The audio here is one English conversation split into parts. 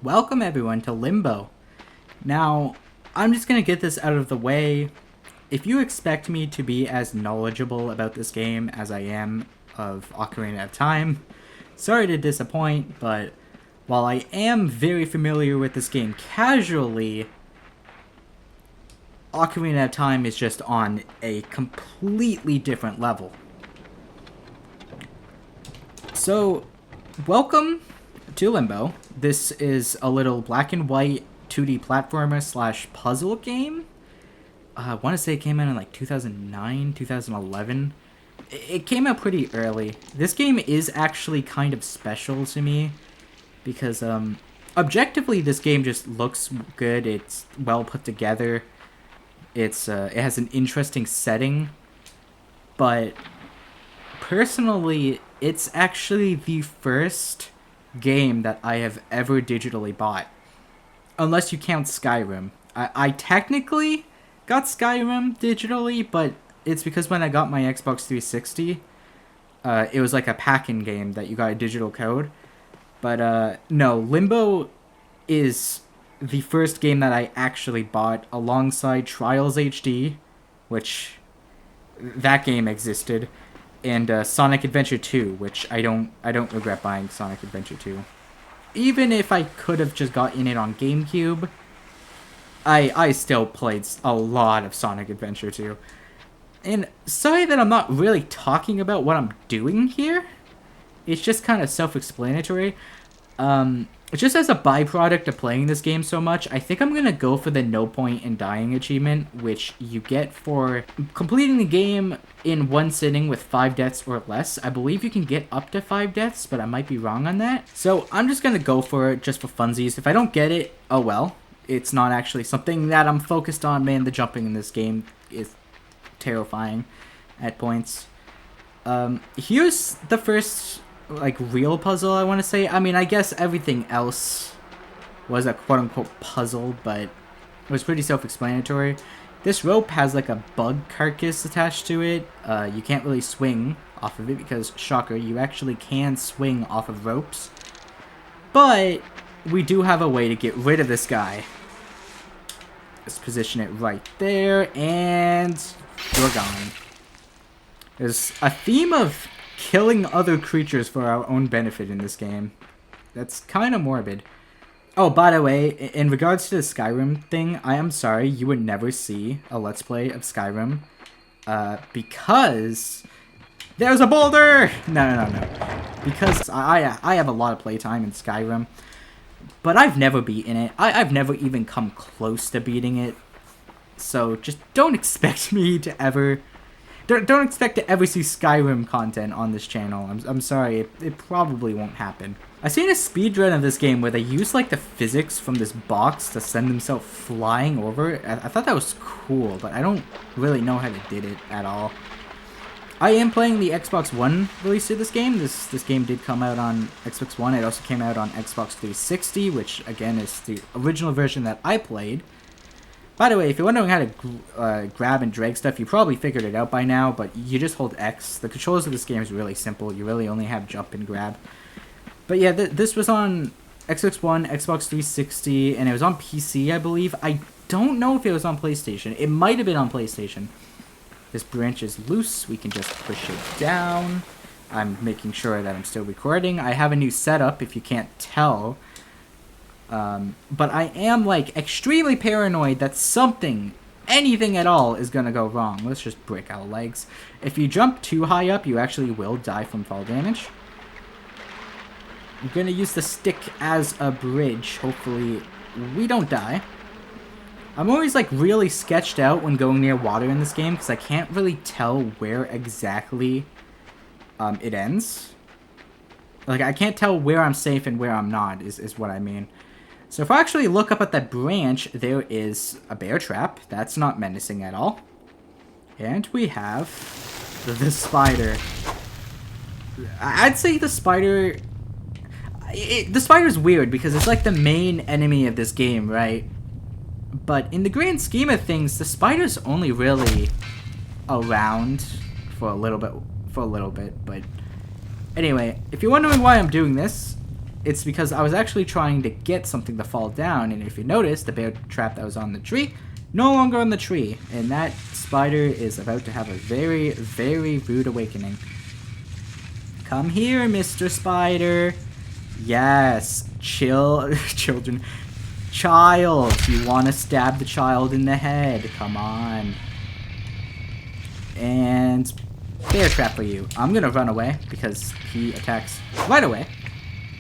Welcome everyone to Limbo. Now, I'm just gonna get this out of the way. If you expect me to be as knowledgeable about this game as I am of Ocarina of Time, sorry to disappoint, but while I am very familiar with this game casually, Ocarina of Time is just on a completely different level. So, welcome to Limbo. This is a little black and white 2D platformer slash puzzle game. I want to say it came out in like 2009, 2011. It came out pretty early. This game is actually kind of special to me because objectively this game just looks good. It's well put together. It has an interesting setting, but personally, it's actually the first game that I have ever digitally bought. Unless you count Skyrim. I technically got Skyrim digitally, but it's because when I got my Xbox 360, it was like a pack-in game that you got a digital code. But no, Limbo is the first game that I actually bought alongside Trials HD, which that game existed, and Sonic Adventure 2, which I don't regret buying Sonic Adventure 2. Even if I could have just gotten it on GameCube, I still played a lot of Sonic Adventure 2. And sorry that I'm not really talking about what I'm doing here. It's just kind of self-explanatory. Just as a byproduct of playing this game so much, I think I'm going to go for the no point in dying achievement, which you get for completing the game in one sitting with 5 deaths or less. I believe you can get up to 5 deaths, but I might be wrong on that. So I'm just going to go for it just for funsies. If I don't get it, oh well. It's not actually something that I'm focused on. Man, the jumping in this game is terrifying at points. Here's the first like real puzzle, I want to say. I mean, I guess everything else was a quote-unquote puzzle, but it was pretty self-explanatory. This rope has like a bug carcass attached to it. You can't really swing off of it because, shocker, you actually can swing off of ropes. But we do have a way to get rid of this guy. Let's position it right there, and you're gone. There's a theme of killing other creatures for our own benefit in this game. That's kind of morbid. Oh, by the way, in regards to the Skyrim thing, I am sorry you would never see a Let's Play of Skyrim. Because there's a boulder! No. Because I have a lot of playtime in Skyrim, but I've never beaten it. I've never even come close to beating it. So just don't expect me to ever... Don't expect to ever see Skyrim content on this channel. I'm sorry, it probably won't happen. I've seen a speedrun of this game where they use like the physics from this box to send themselves flying over. I thought that was cool, but I don't really know how they did it at all. I am playing the Xbox One release of this game. This game did come out on Xbox One. It also came out on Xbox 360, which again is the original version that I played. By the way, if you're wondering how to grab and drag stuff, you probably figured it out by now, but you just hold X. The controls of this game is really simple. You really only have jump and grab. But yeah, this was on Xbox One, Xbox 360, and it was on PC, I believe. I don't know if it was on PlayStation. It might have been on PlayStation. This branch is loose. We can just push it down. I'm making sure that I'm still recording. I have a new setup, if you can't tell. But I am, like, extremely paranoid that something, anything at all, is gonna go wrong. Let's just break our legs. If you jump too high up, you actually will die from fall damage. I'm gonna use the stick as a bridge. Hopefully, we don't die. I'm always, like, really sketched out when going near water in this game, because I can't really tell where exactly it ends. Like, I can't tell where I'm safe and where I'm not, is what I mean. So if I actually look up at that branch, there is a bear trap. That's not menacing at all. And we have the spider. I'd say the spider... the spider's weird because it's like the main enemy of this game, right? But in the grand scheme of things, the spider's only really around for a little bit. But anyway, if you're wondering why I'm doing this, it's because I was actually trying to get something to fall down, and if you notice, the bear trap that was on the tree, no longer on the tree, and that spider is about to have a very, very rude awakening. Come here, Mr. Spider. Yes, children. Child, you want to stab the child in the head. Come on. And bear trap for you. I'm going to run away because he attacks right away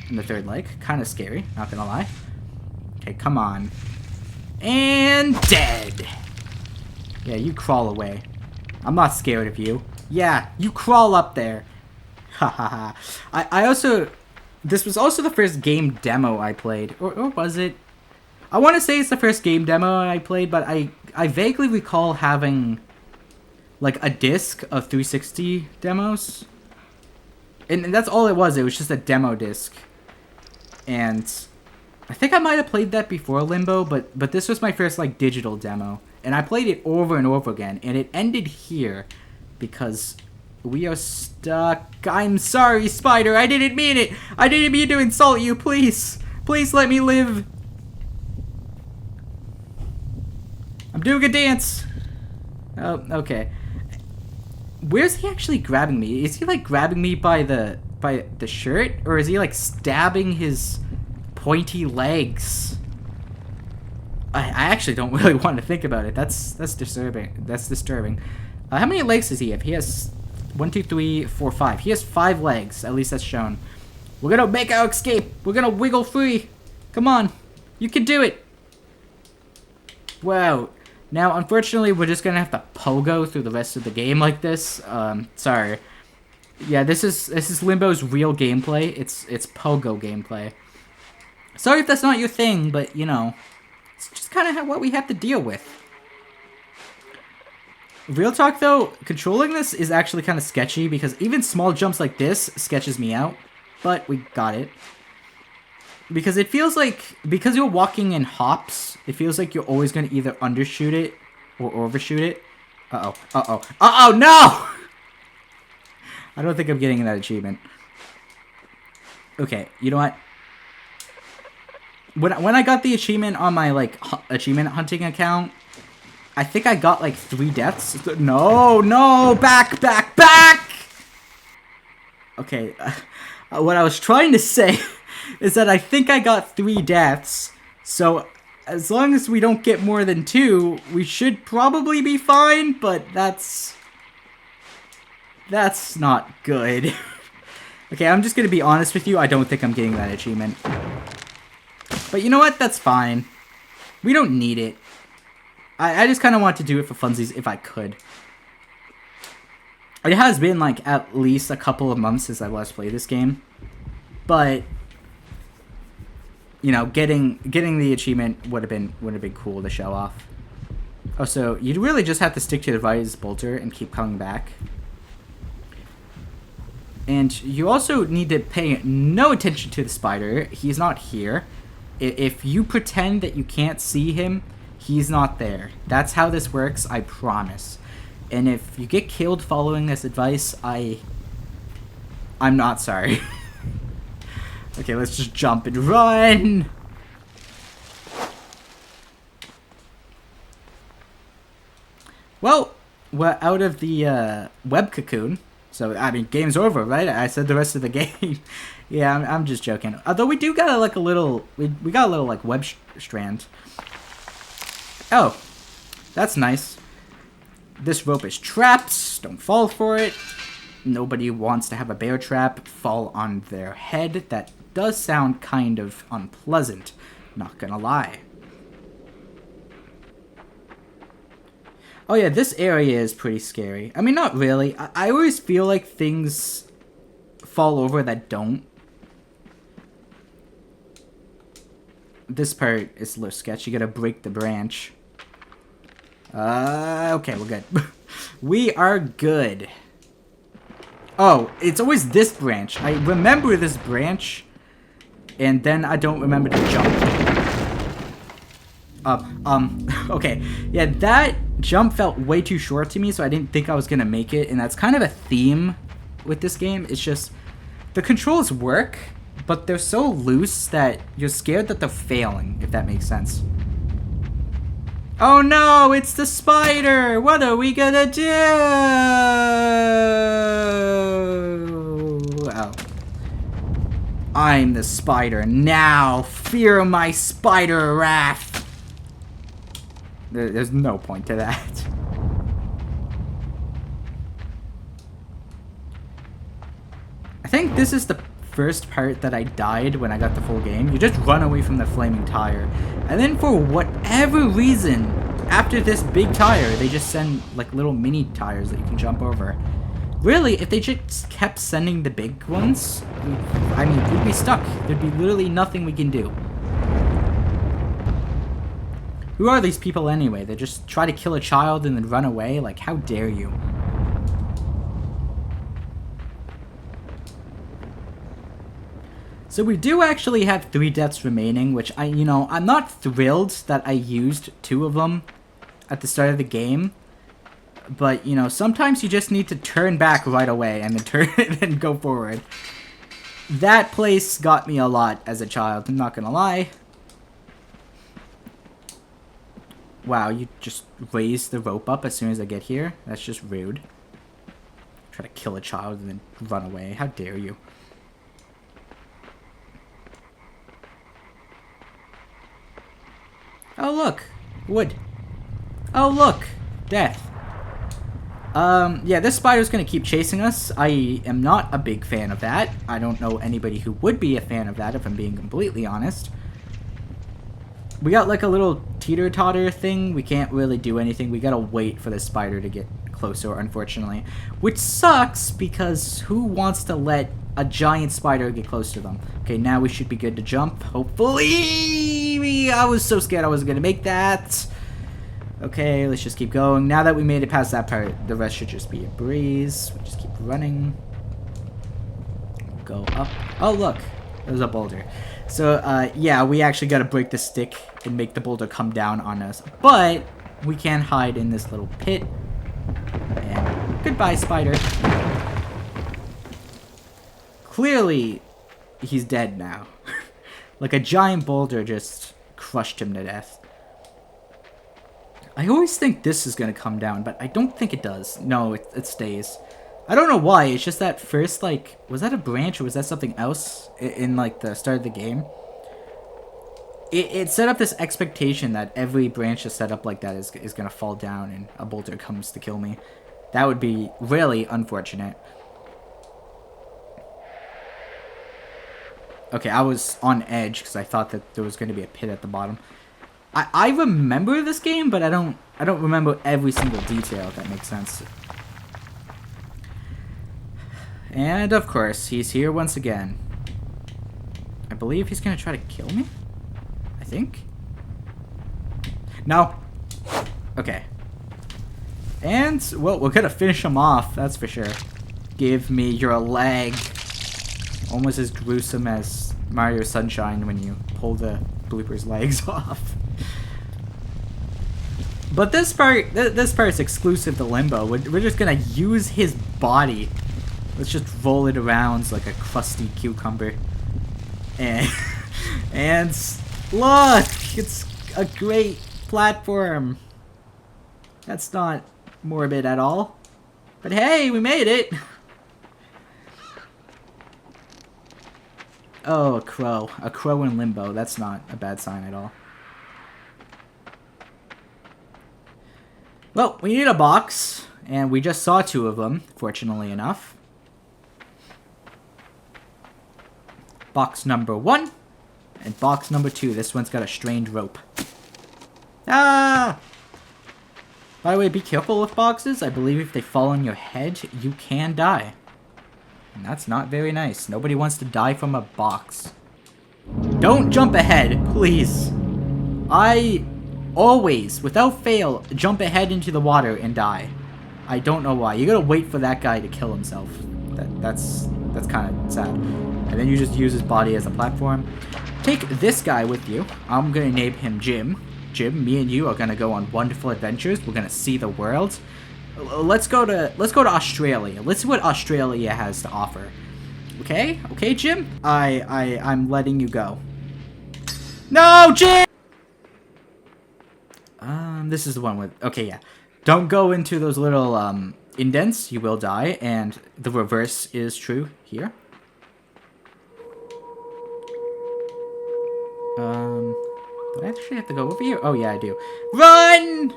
in the third leg. Kind of scary, not going to lie. Okay, come on. And dead. Yeah, you crawl away. I'm not scared of you. Yeah, you crawl up there. Ha ha ha. I also... This was also the first game demo I played. Or was it? I want to say it's the first game demo I played, but I vaguely recall having like a disc of 360 demos. And that's all it was. It was just a demo disc. And I think I might have played that before Limbo, but this was my first like digital demo. And I played it over and over again, and it ended here because we are stuck. I'm sorry, Spider. I didn't mean it. I didn't mean to insult you. Please. Please let me live. I'm doing a dance. Oh, okay. Where's he actually grabbing me? Is he like grabbing me by the shirt, or is he like stabbing his pointy legs? I actually don't really want to think about it. That's disturbing. That's disturbing. How many legs does he have? He has 1, 2, 3, 4, 5. He has 5 legs. At least that's shown. We're gonna make our escape. We're gonna wiggle free. Come on, you can do it. Wow. Now, unfortunately, we're just gonna have to pogo through the rest of the game like this. Sorry. Yeah, this is Limbo's real gameplay. It's pogo gameplay. Sorry if that's not your thing, but you know, it's just kind of what we have to deal with. Real talk though, controlling this is actually kind of sketchy because even small jumps like this sketches me out. But we got it. Because it feels like, because you're walking in hops, it feels like you're always going to either undershoot it or overshoot it. Uh-oh. Uh-oh. Uh-oh, no! I don't think I'm getting that achievement. Okay, you know what? When I got the achievement on my, like, achievement hunting account, I think I got, like, 3 deaths. No, no! Back, back, back! Okay, what I was trying to say is that I think I got 3 deaths, so as long as we don't get more than 2, we should probably be fine, but that's not good. Okay, I'm just gonna be honest with you, I don't think I'm getting that achievement. But you know what? That's fine. We don't need it. I just kind of want to do it for funsies if I could. It has been like at least a couple of months since I last played this game, but you know, getting the achievement would have been cool to show off. Oh, so you'd really just have to stick to the right bolter and keep coming back. And you also need to pay no attention to the spider. He's not here. If you pretend that you can't see him, he's not there. That's how this works, I promise. And if you get killed following this advice, I'm not sorry. Okay, let's just jump and run! Well, we're out of the web cocoon. So, I mean, game's over, right? I said the rest of the game. Yeah, I'm just joking. Although we do got like a little... We got a little, like, web strand. Oh, that's nice. This rope is trapped. Don't fall for it. Nobody wants to have a bear trap fall on their head. That does sound kind of unpleasant. Not gonna lie. Oh yeah, this area is pretty scary. I mean, not really. I always feel like things fall over that don't. This part is a little sketchy. You gotta break the branch. Okay, we're good. We are good. Oh, it's always this branch. I remember this branch, and then I don't remember to jump. Okay. Yeah, that jump felt way too short to me, so I didn't think I was gonna make it, and that's kind of a theme with this game. It's just, the controls work, but they're so loose that you're scared that they're failing, if that makes sense. Oh no, it's the spider! What are we gonna do? Oh. I'm the spider. Now, fear my spider wrath. There's no point to that. I think this is the first part that I died when I got the full game. You just run away from the flaming tire. And then for whatever reason, after this big tire, they just send like little mini tires that you can jump over. Really, if they just kept sending the big ones, I mean, we'd be stuck. There'd be literally nothing we can do. Who are these people anyway? They just try to kill a child and then run away? Like, how dare you? So we do actually have 3 deaths remaining, which I'm not thrilled that I used 2 of them at the start of the game. But, sometimes you just need to turn back right away and then go forward. That place got me a lot as a child, I'm not gonna lie. Wow, you just raise the rope up as soon as I get here? That's just rude. Try to kill a child and then run away. How dare you? Oh, look. Wood. Oh, look. Death. Yeah, this spider's gonna keep chasing us. I am not a big fan of that. I don't know anybody who would be a fan of that, if I'm being completely honest. We got like a little teeter-totter thing. We can't really do anything. We gotta wait for the spider to get closer, unfortunately. Which sucks, because who wants to let a giant spider get close to them? Okay, now we should be good to jump, hopefully. I was so scared I wasn't gonna make that. Okay, let's just keep going. Now that we made it past that part, the rest should just be a breeze. We'll just keep running. Go up. Oh, look. There's a boulder. So, yeah, we actually gotta break the stick and make the boulder come down on us. But we can hide in this little pit. And goodbye, spider. Clearly, he's dead now. Like a giant boulder just crushed him to death. I always think this is going to come down, but I don't think it does. No, it stays. I don't know why. It's just that first, like, was that a branch or was that something else in like, the start of the game? It set up this expectation that every branch is set up like that is going to fall down and a boulder comes to kill me. That would be really unfortunate. Okay, I was on edge because I thought that there was going to be a pit at the bottom. I remember this game, but I don't remember every single detail, if that makes sense. And of course, he's here once again. I believe he's gonna try to kill me? I think? No. Okay. And, well, we're gonna finish him off, that's for sure. Give me your leg. Almost as gruesome as Mario Sunshine when you pull the blooper's legs off. But this part's exclusive to Limbo. We're just gonna use his body. Let's just roll it around like a crusty cucumber. And look, it's a great platform. That's not morbid at all. But hey, we made it. Oh, a crow. A crow in Limbo. That's not a bad sign at all. Well, we need a box, and we just saw 2 of them, fortunately enough. Box number 1, and box number 2. This one's got a strained rope. Ah! By the way, be careful with boxes. I believe if they fall on your head, you can die. And that's not very nice. Nobody wants to die from a box. Don't jump ahead, please. I always, without fail, jump ahead into the water and die. I don't know why. You gotta wait for that guy to kill himself. That's kind of sad. And then you just use his body as a platform. Take this guy with you. I'm gonna name him Jim. Jim, me and you are gonna go on wonderful adventures. We're gonna see the world. Let's go to Australia. Let's see what Australia has to offer. Okay? Okay, Jim? I'm letting you go. No, Jim! This is the one with... Okay, yeah. Don't go into those little, indents. You will die, and the reverse is true here. Do I actually have to go over here? Oh, yeah, I do. Run!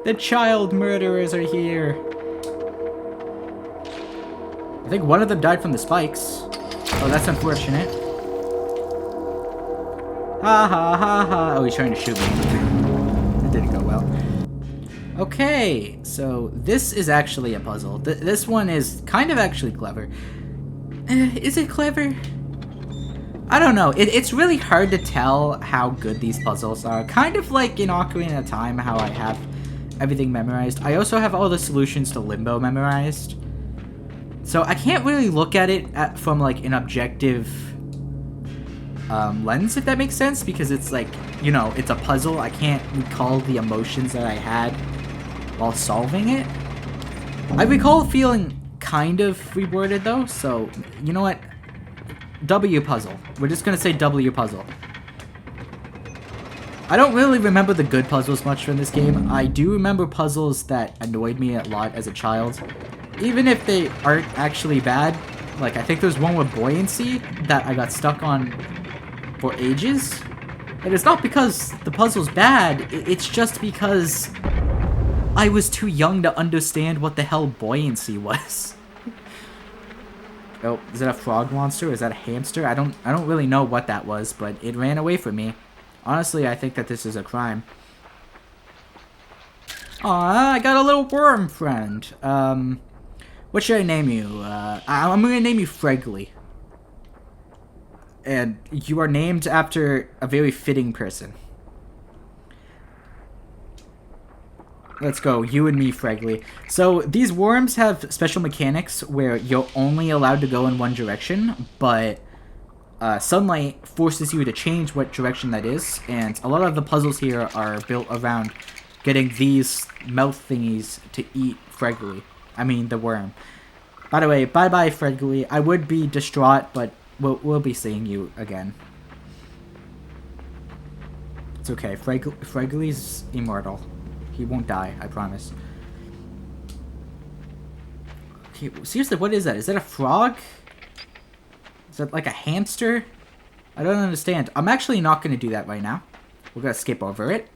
The child murderers are here. I think one of them died from the spikes. Oh, that's unfortunate. Ha ha ha ha. Oh, he's trying to shoot me. It didn't go well. Okay, so this is actually a puzzle. This one is kind of actually clever. Is it clever? I don't know. It's really hard to tell how good these puzzles are. Kind of like in Ocarina of Time, how I have everything memorized. I also have all the solutions to Limbo memorized. So I can't really look at it from like an objective lens, if that makes sense, because it's like, you know, it's a puzzle. I can't recall the emotions that I had while solving it. I recall feeling kind of rewarded though, so you know what? W puzzle. We're just gonna say W puzzle. I don't really remember the good puzzles much from this game. I do remember puzzles that annoyed me a lot as a child. Even if they aren't actually bad. Like, I think there's one with buoyancy that I got stuck on for ages. And it's not because the puzzle's bad, it's just because I was too young to understand what the hell buoyancy was. Oh, is that a frog monster? Is that a hamster? I don't really know what that was, but it ran away from me. Honestly, I think that this is a crime. Aw, I got a little worm friend. What should I name you? I'm gonna name you Fregley. And you are named after a very fitting person. Let's go, you and me, Fregley. So, these worms have special mechanics where you're only allowed to go in one direction, but sunlight forces you to change what direction that is, and a lot of the puzzles here are built around getting these mouth thingies to eat Fregley. I mean, the worm. By the way, bye-bye, Fregley. I would be distraught, but we'll be seeing you again. It's okay, Fregley's immortal. He won't die, I promise. Okay, seriously, what is that? Is that a frog? Is that like a hamster? I don't understand. I'm actually not going to do that right now. We're going to skip over it.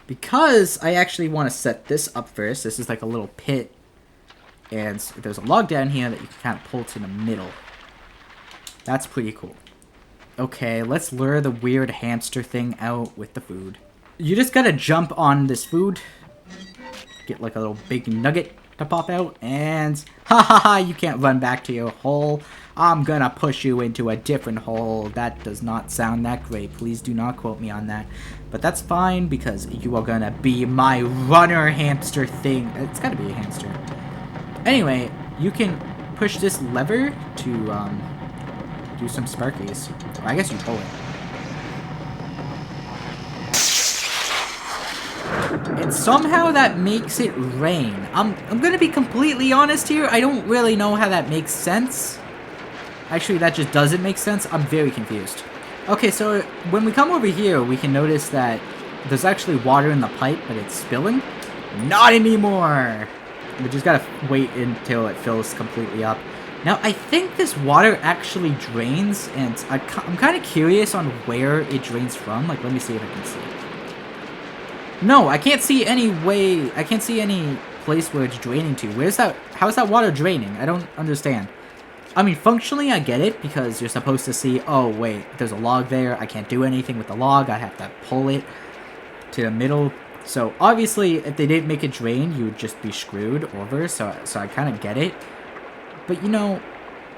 Because I actually want to set this up first. This is like a little pit. And there's a log down here that you can kind of pull to the middle. That's pretty cool. Okay, let's lure the weird hamster thing out with the food. You just gotta jump on this food. Get like a little big nugget to pop out. And ha ha ha, you can't run back to your hole. I'm gonna push you into a different hole. That does not sound that great. Please do not quote me on that. But that's fine because you are gonna be my runner hamster thing. It's gotta be a hamster. Anyway, you can push this lever to do some sparkies. Or I guess you pull it. And somehow that makes it rain. I'm gonna be completely honest here. I don't really know how that makes sense. Actually, that just doesn't make sense. I'm very confused. Okay, so when we come over here, we can notice that there's actually water in the pipe, but it's spilling. Not anymore! We just gotta wait until it fills completely up. Now, I think this water actually drains, and I'm kind of curious on where it drains from. Like, let me see if I can see. No, I can't see any way. I can't see any place where it's draining to. Where's that? How is that water draining? I don't understand. I mean, functionally, I get it, because you're supposed to see, oh, wait, there's a log there. I can't do anything with the log. I have to pull it to the middle. So, obviously, if they didn't make it drain, you would just be screwed over. So I kind of get it. But, you know,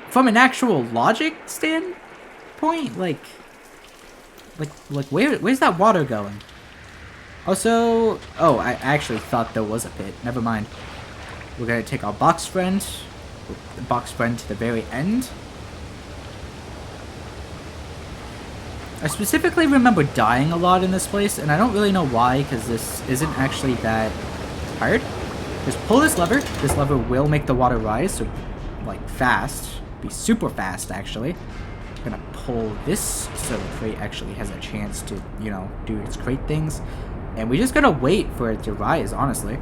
from an actual logic standpoint, like where's that water going? Also, oh, I actually thought there was a pit. Never mind. We're gonna take our box friend to the very end. I specifically remember dying a lot in this place, and I don't really know why, because this isn't actually that hard. Just pull this lever. This lever will make the water rise, so like, fast. Be super fast, actually. I'm gonna pull this so the crate actually has a chance to, you know, do its crate things. And we just gotta wait for it to rise, honestly.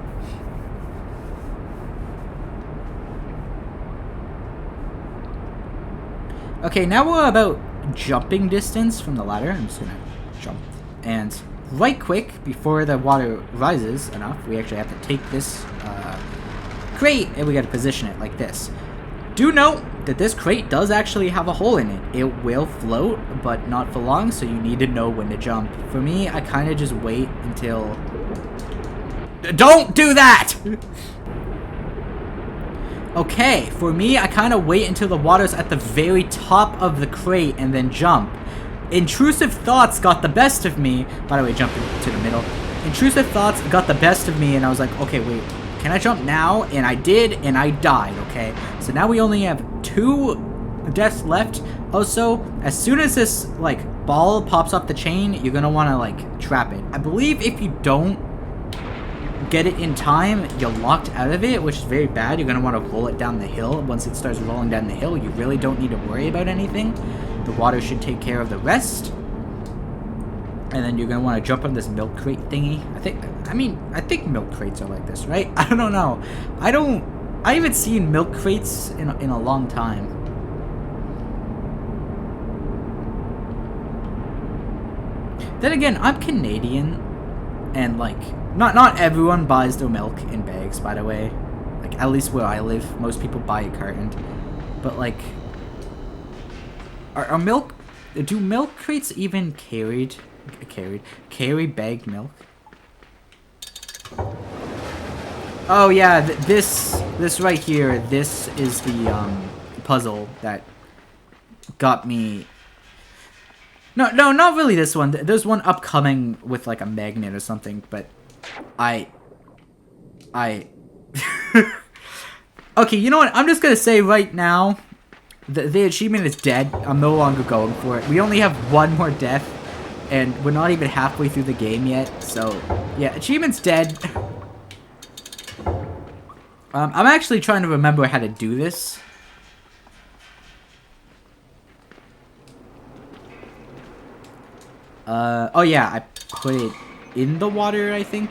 Okay, now we're about jumping distance from the ladder. I'm just gonna jump. And right quick, before the water rises enough, we actually have to take this crate and we gotta position it like this. Do note that this crate does actually have a hole in it. It will float, but not for long, so you need to know when to jump. For me, I kind of just wait until... Don't do that! Okay, for me, I kind of wait until the water's at the very top of the crate and then jump. Intrusive thoughts got the best of me. By the way, jump to the middle. Intrusive thoughts got the best of me, and I was like, okay, wait, can I jump now? And I did, and I died, okay? So now we only have 2 deaths left. Also, as soon as this, like, ball pops off the chain, you're gonna want to, like, trap it. I believe if you don't get it in time, you're locked out of it, which is very bad. You're gonna want to roll it down the hill. Once it starts rolling down the hill, you really don't need to worry about anything. The water should take care of the rest. And then you're gonna want to jump on this milk crate thingy. I think milk crates are like this, right? I don't know. I haven't seen milk crates in a long time. Then again, I'm Canadian, and like, not everyone buys their milk in bags, by the way. Like, at least where I live, most people buy a carton. But like, do milk crates even carry bagged milk? Oh yeah, this right here, this is the puzzle that got me. No, not really this one. There's one upcoming with like a magnet or something, but I okay, you know what? I'm just gonna say right now, the achievement is dead. I'm no longer going for it. We only have 1 more death, and we're not even halfway through the game yet. So yeah, achievement's dead. I'm actually trying to remember how to do this. Oh yeah, I put it in the water, I think.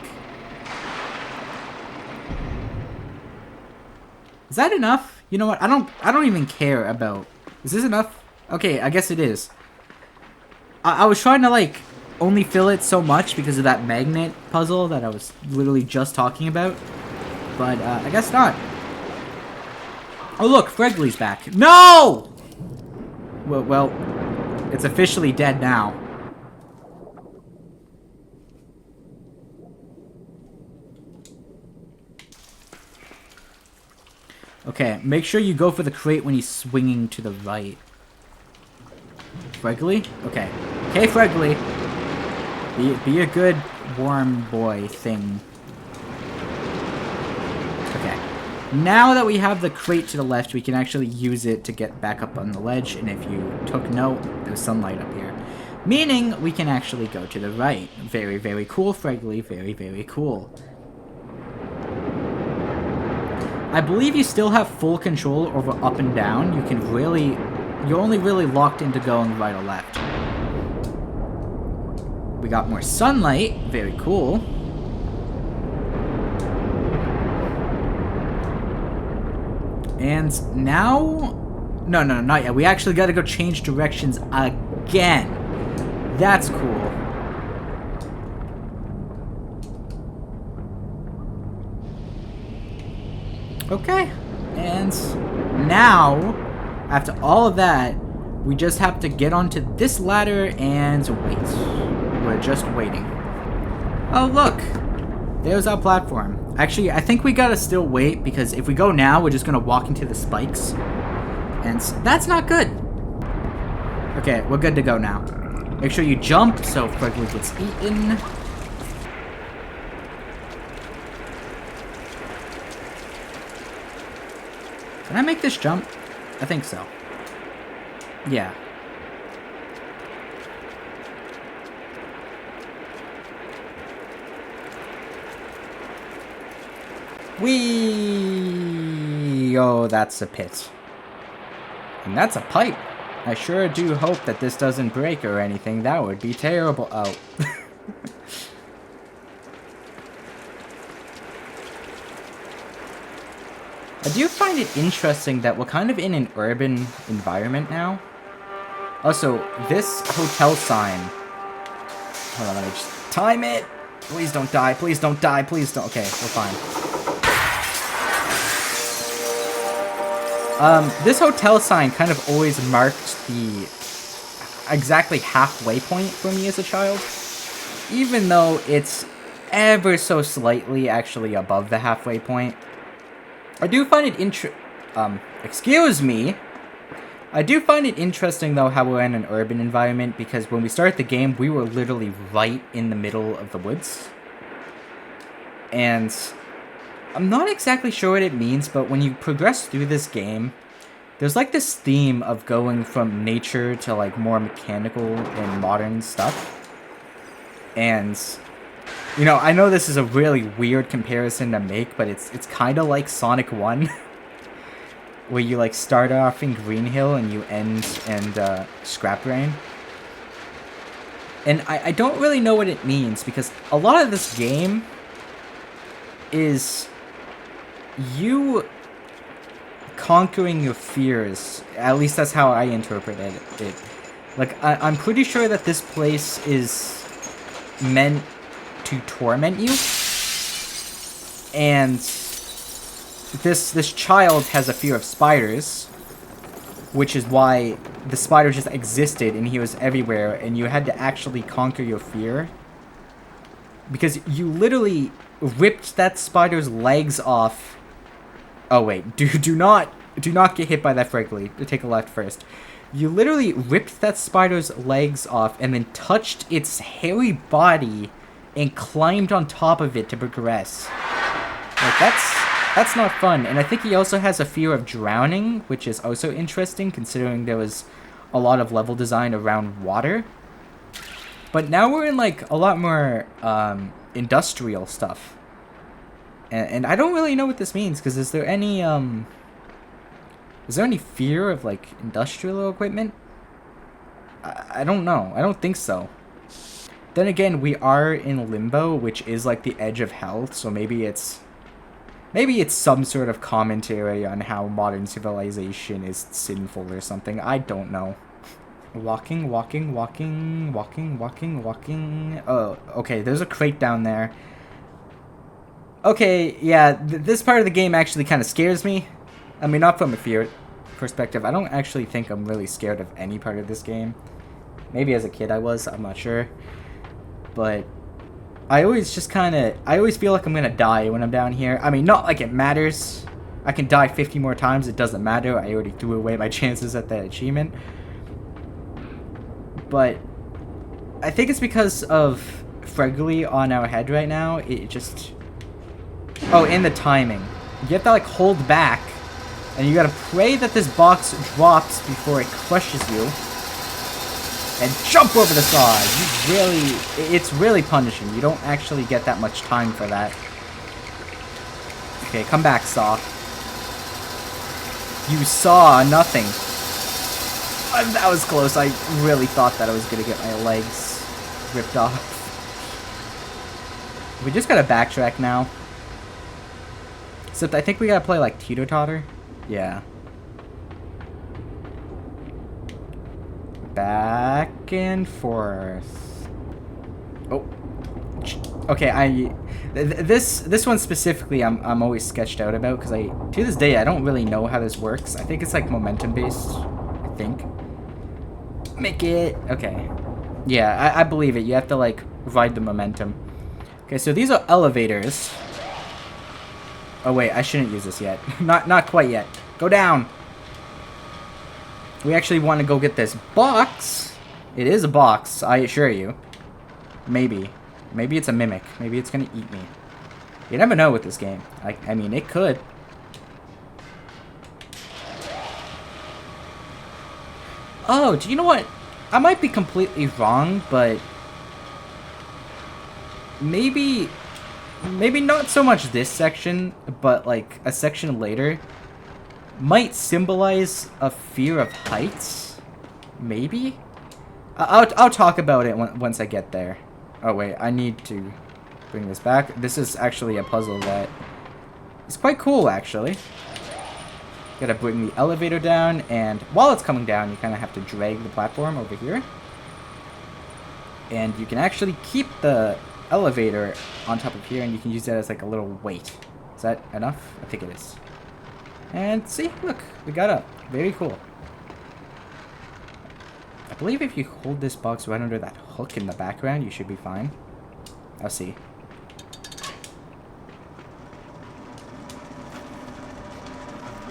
Is that enough? You know what? I don't even care about... Is this enough? Okay, I guess it is. I was trying to, like, only fill it so much because of that magnet puzzle that I was literally just talking about. But, I guess not. Oh, look, Fregley's back. No! Well, it's officially dead now. Okay, make sure you go for the crate when he's swinging to the right. Fregley? Okay. Okay, Fregley. Be a good warm boy thing. Okay. Now that we have the crate to the left, we can actually use it to get back up on the ledge. And if you took note, there's sunlight up here. Meaning we can actually go to the right. Very, very cool, Fregley. Very, very cool. I believe you still have full control over up and down. You can really... You're only really locked into going right or left. We got more sunlight. Very cool. And now... No, not yet. We actually got to go change directions again. That's cool. Okay, and now, after all of that, we just have to get onto this ladder and wait. We're just waiting. Oh, look! There's our platform. Actually, I think we gotta still wait, because if we go now, we're just gonna walk into the spikes. And that's not good. Okay, we're good to go now. Make sure you jump so Fregley gets eaten. Can I make this jump? I think so. Yeah. Whee! Oh, that's a pit. And that's a pipe. I sure do hope that this doesn't break or anything. That would be terrible. Oh. I do find it interesting that we're kind of in an urban environment now. Also, this hotel sign... Hold on, let me just time it. Please don't die. Please don't die. Please don't... Okay, we're fine. This hotel sign kind of always marked the exactly halfway point for me as a child. Even though it's ever so slightly actually above the halfway point. I do find it excuse me. I do find it interesting, though, how we're in an urban environment, because when we started the game, we were literally right in the middle of the woods. And I'm not exactly sure what it means, but when you progress through this game, there's like this theme of going from nature to like more mechanical and modern stuff. And... you know, I know this is a really weird comparison to make, but it's kind of like Sonic 1. Where you, like, start off in Green Hill and you end in Scrap Rain. And I don't really know what it means, because a lot of this game is you conquering your fears. At least that's how I interpreted it. Like, I'm pretty sure that this place is meant to torment you, and this child has a fear of spiders, which is why the spider just existed and he was everywhere, and you had to actually conquer your fear because you literally ripped that spider's legs off. Oh wait, do not get hit by that frequently. Take a left first. You literally ripped that spider's legs off and then touched its hairy body and climbed on top of it to progress. Like, that's not fun. And I think he also has a fear of drowning, which is also interesting, considering there was a lot of level design around water. But now we're in, like, a lot more industrial stuff. And I don't really know what this means, because is there any fear of, like, industrial equipment? I don't know. I don't think so. Then again, we are in Limbo, which is like the edge of hell, so maybe it's some sort of commentary on how modern civilization is sinful or something. I don't know. Walking. Oh, okay, there's a crate down there. Okay, yeah, this part of the game actually kind of scares me. I mean, not from a fear perspective. I don't actually think I'm really scared of any part of this game. Maybe as a kid I was, I'm not sure. But I always feel like I'm gonna die when I'm down here. I mean, not like it matters. I can die 50 more times, it doesn't matter. I already threw away my chances at that achievement. But I think it's because of Fregley on our head right now. It just... oh, and the timing. You have to, like, hold back. And you gotta pray that this box drops before it crushes you. And jump over the saw. It's really punishing. You don't actually get that much time for that. Okay, come back, saw. You saw nothing. That was close. I really thought that I was gonna get my legs ripped off. We just gotta backtrack now. Except I think we gotta play like teeter-totter. Yeah. Back and forth. Oh. Okay, this one specifically I'm always sketched out about, because to this day I don't really know how this works. I think it's like momentum based. I think. Make it. Okay. Yeah, I believe it. You have to like ride the momentum. Okay, so these are elevators. Oh wait, I shouldn't use this yet. Not quite yet. Go down. We actually want to go get this box. It is a box, I assure you. Maybe. Maybe it's a mimic. Maybe it's gonna eat me. You never know with this game. I mean, it could. Oh, do you know what? I might be completely wrong, but... maybe not so much this section, but like a section later. might symbolize a fear of heights. Maybe? I'll talk about it once I get there. Oh wait, I need to bring this back. This is actually a puzzle that is quite cool, actually. Gotta bring the elevator down, and while it's coming down, you kind of have to drag the platform over here. And you can actually keep the elevator on top of here, and you can use that as like a little weight. Is that enough? I think it is. And see, look, we got up. Very cool. I believe if you hold this box right under that hook in the background, you should be fine. I'll see.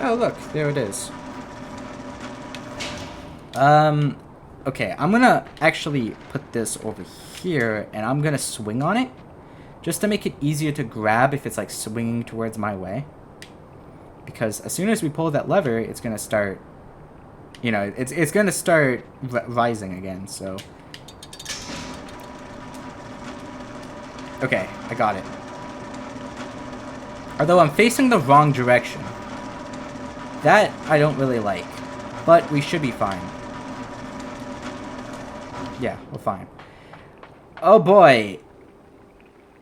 Oh, look, there it is. Okay, I'm gonna actually put this over here, and I'm gonna swing on it, just to make it easier to grab if it's like swinging towards my way. Because as soon as we pull that lever, it's gonna start, you know, it's gonna start rising again, so. Okay, I got it. Although I'm facing the wrong direction. That I don't really like, but we should be fine. Yeah, we're fine. Oh boy.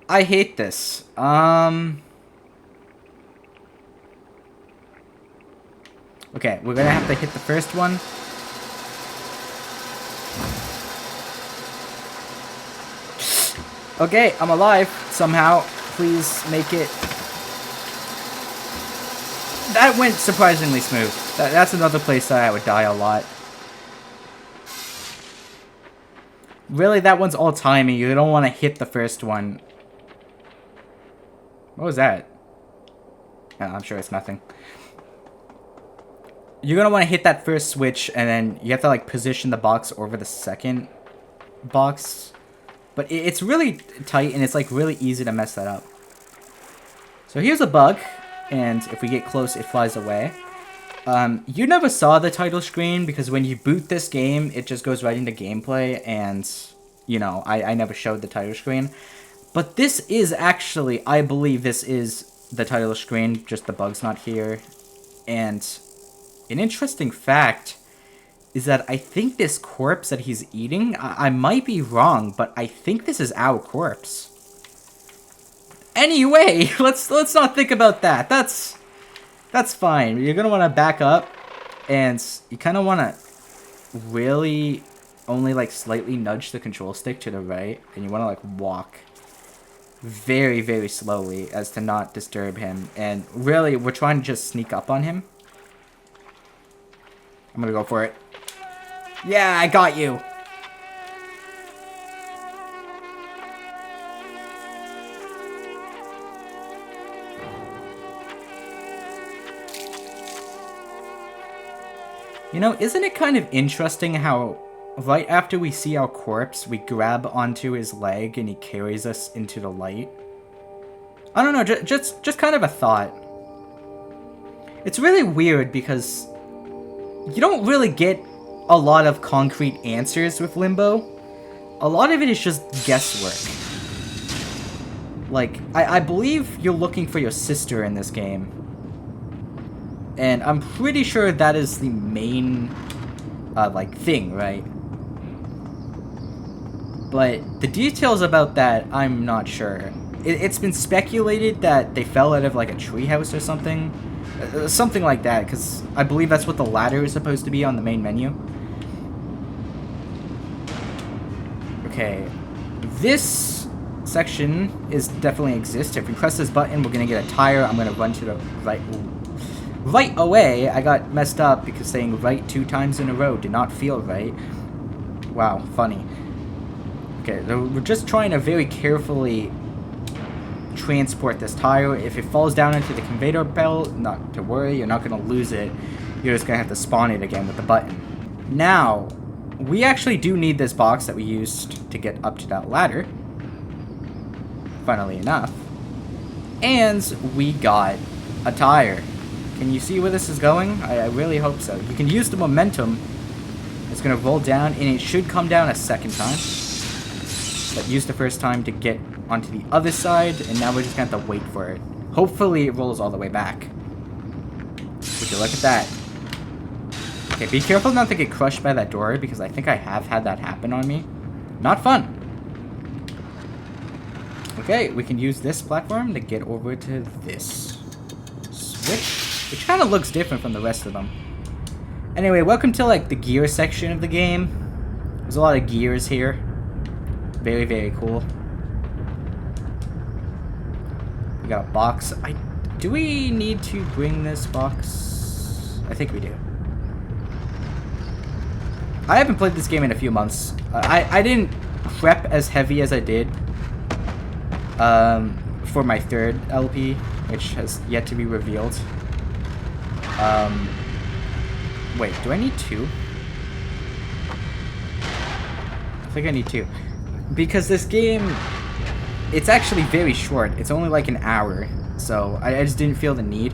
I hate this. Okay, we're gonna have to hit the first one. Okay, I'm alive somehow. Please make it. That went surprisingly smooth. That's another place that I would die a lot. Really, that one's all timing. You don't want to hit the first one. What was that? No, I'm sure it's nothing. You're going to want to hit that first switch, and then you have to like position the box over the second box. But it's really tight, and it's like really easy to mess that up. So here's a bug. And if we get close, it flies away. You never saw the title screen because when you boot this game, it just goes right into gameplay. And, you know, I never showed the title screen. But this is actually, I believe this is the title screen, just the bug's not here. And an interesting fact is that I think this corpse that he's eating, I might be wrong, but I think this is our corpse. Anyway, let's not think about that. That's fine. You're gonna want to back up, and you kind of want to really only like slightly nudge the control stick to the right, and you want to like walk very, very slowly as to not disturb him. And really, we're trying to just sneak up on him. I'm gonna go for it. Yeah, I got you. You know, isn't it kind of interesting how right after we see our corpse, we grab onto his leg and he carries us into the light? I don't know, just kind of a thought. It's really weird because you don't really get a lot of concrete answers with Limbo. A lot of it is just guesswork. Like, I believe you're looking for your sister in this game. And I'm pretty sure that is the main, like, thing, right? But the details about that, I'm not sure. It's been speculated that they fell out of, like, a treehouse or something. Something like that, because I believe that's what the ladder is supposed to be on the main menu. Okay. This section definitely exists. If we press this button, we're going to get a tire. I'm going to run to the right... Right away, I got messed up because saying right 2 times in a row did not feel right. Wow, funny. Okay, so we're just trying to very carefully transport this tire. If it falls down into the conveyor belt, not to worry, you're not going to lose it. You're just going to have to spawn it again with the button. Now, we actually do need this box that we used to get up to that ladder. Funnily enough. And we got a tire. Can you see where this is going? I really hope so. You can use the momentum. It's going to roll down, and it should come down a second time. But use the first time to get onto the other side, and now we're just going to have to wait for it. Hopefully it rolls all the way back. Which Would you look at that? Okay, be careful not to get crushed by that door, because I think I have had that happen on me. Not fun. Okay, we can use this platform to get over to this switch, which kind of looks different from the rest of them. Anyway, welcome to like the gear section of the game. There's a lot of gears here. Very, very cool. We got a box. Do we need to bring this box? I think we do. I haven't played this game in a few months. I didn't prep as heavy as I did for my third LP, which has yet to be revealed. Wait, do I need two? I think I need two. Because this game, it's actually very short. It's only like an hour. So I just didn't feel the need.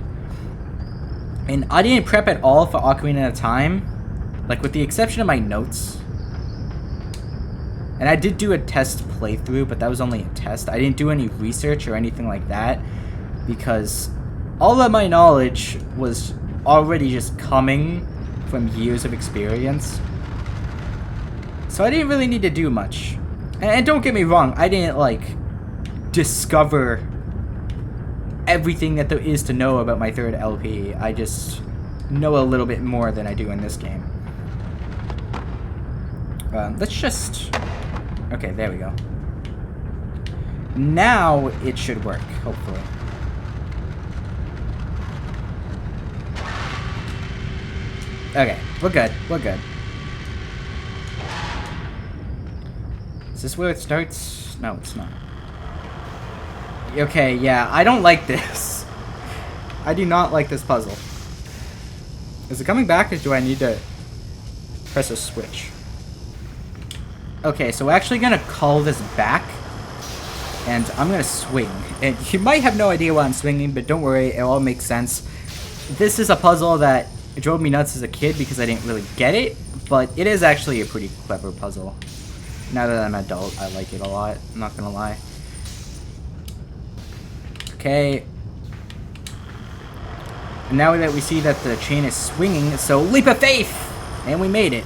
And I didn't prep at all for Ocarina of Time. Like, with the exception of my notes. And I did do a test playthrough, but that was only a test. I didn't do any research or anything like that, because all of my knowledge was already just coming from years of experience. So I didn't really need to do much. And don't get me wrong, I didn't, like, discover everything that there is to know about my third LP. I just know a little bit more than I do in this game. Let's just... Okay, there we go. Now it should work, hopefully. Okay, we're good. We're good. Is this where it starts? No, it's not. Okay, yeah, I don't like this. I do not like this puzzle. Is it coming back, or do I need to press a switch? Okay, so we're actually gonna call this back, and I'm gonna swing. And you might have no idea why I'm swinging, but don't worry, it all makes sense. This is a puzzle that drove me nuts as a kid because I didn't really get it, but it is actually a pretty clever puzzle. Now that I'm an adult, I like it a lot, I'm not gonna lie. Okay. And now that we see that the chain is swinging, so leap of faith! And we made it.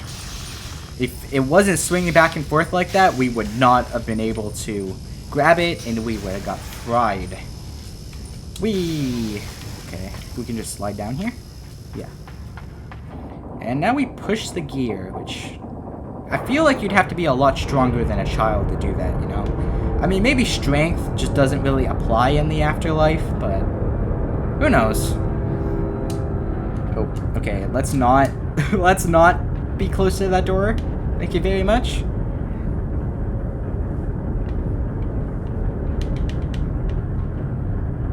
If it wasn't swinging back and forth like that, we would not have been able to grab it, and we would have got fried. Whee! Okay, we can just slide down here? Yeah. And now we push the gear, which... I feel like you'd have to be a lot stronger than a child to do that, you know? I mean, maybe strength just doesn't really apply in the afterlife, but... who knows? Oh, okay, let's not... let's not be close to that door. Thank you very much.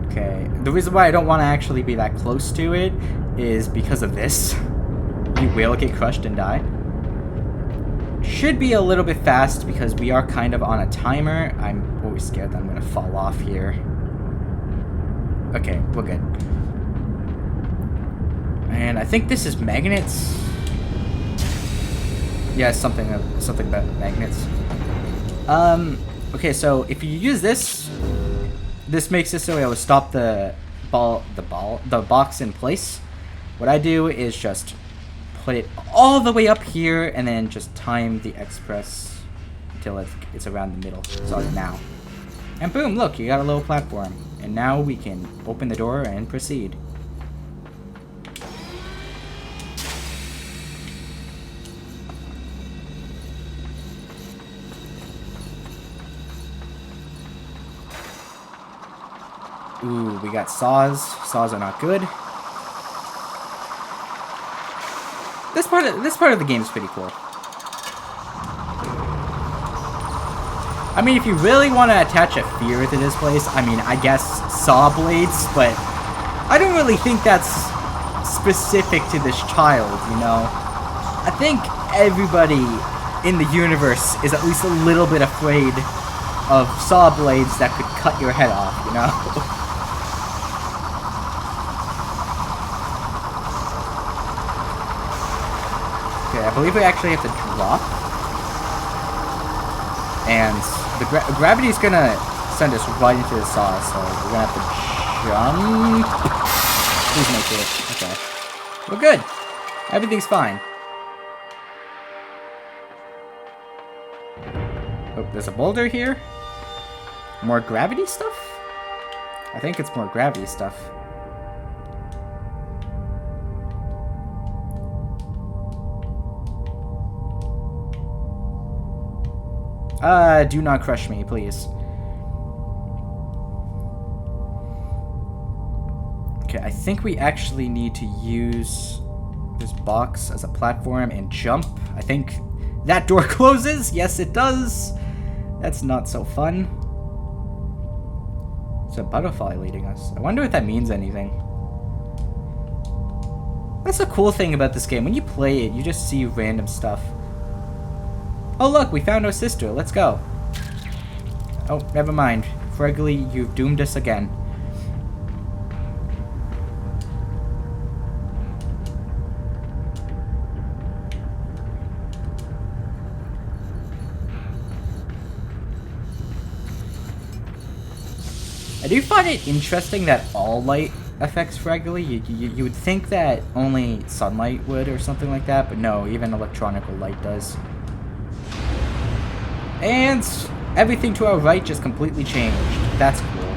Okay, the reason why I don't want to actually be that close to it is because of this. You will get crushed and die. Should be a little bit fast because we are kind of on a timer. I'm always scared that I'm going to fall off here. Okay, we're good. And I think this is magnets. Yeah, something about magnets. Okay, so if you use this, this makes it so it will stop the box in place. What I do is just put it all the way up here and then just time the express until it's around the middle. So now. And boom, look, you got a little platform. And now we can open the door and proceed. Ooh, we got saws. Saws are not good. This part of the game is pretty cool. I mean, if you really want to attach a fear to this place, I mean, I guess saw blades, but I don't really think that's specific to this child, you know? I think everybody in the universe is at least a little bit afraid of saw blades that could cut your head off, you know? Okay, I believe we actually have to drop. And the gravity's gonna send us right into the saw, so we're gonna have to jump. Please make it. Okay. We're good. Everything's fine. Oh, there's a boulder here. More gravity stuff? I think it's more gravity stuff. Do not crush me, please. Okay, I think we actually need to use this box as a platform and jump. I think that door closes. Yes, it does. That's not so fun. It's a butterfly leading us. I wonder if that means anything. That's the cool thing about this game. When you play it, you just see random stuff. Oh look, we found our sister. Let's go. Oh, never mind. Fregley, you've doomed us again. I do find it interesting that all light affects Fregley. You would think that only sunlight would or something like that, but no, even electronical light does. And everything to our right just completely changed. That's cool.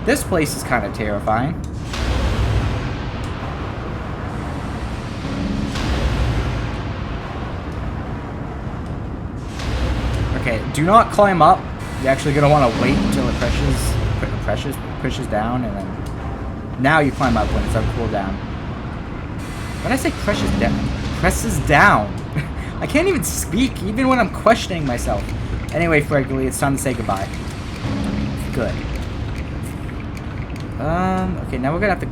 This place is kind of terrifying. Okay, do not climb up. You're actually going to want to wait until it pushes down, and then now you climb up when it's on cooldown. When I say presses down? Presses down. I can't even speak, even when I'm questioning myself. Anyway, Fregley, it's time to say goodbye. Good. Okay, now we're gonna have to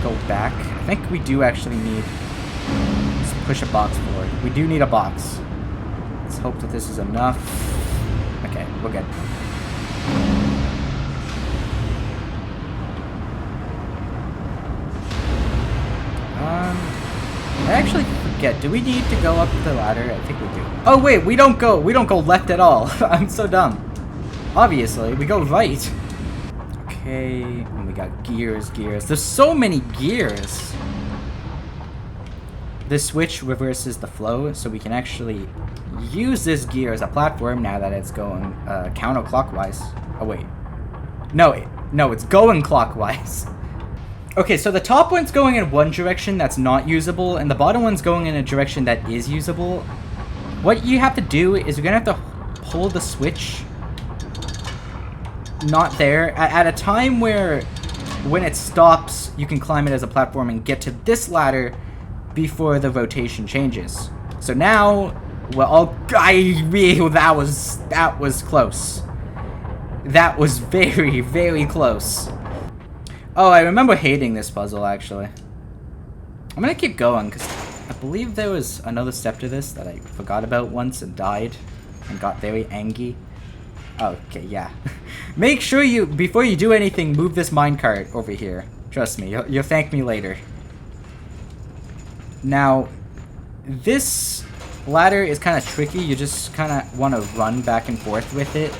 go back. I think we do actually need to push a box forward. We do need a box. Let's hope that this is enough. Okay, we're good. I actually forget. Do we need to go up the ladder? I think we do. Oh wait, we don't go left at all. I'm so dumb. Obviously, we go right. Okay, and we got gears. There's so many gears. This switch reverses the flow, so we can actually use this gear as a platform now that it's going counterclockwise. Oh wait. No, it's going clockwise. Okay, so the top one's going in one direction that's not usable, and the bottom one's going in a direction that is usable. What you have to do is you're gonna have to pull the switch not there at a time where when it stops, you can climb it as a platform and get to this ladder before the rotation changes. So now, well, that was close. That was very, very close. Oh, I remember hating this puzzle, actually. I'm gonna keep going, because I believe there was another step to this that I forgot about once and died and got very angry. Okay, yeah. Make sure you, before you do anything, move this minecart over here. Trust me, you'll thank me later. Now, this ladder is kind of tricky. You just kind of want to run back and forth with it.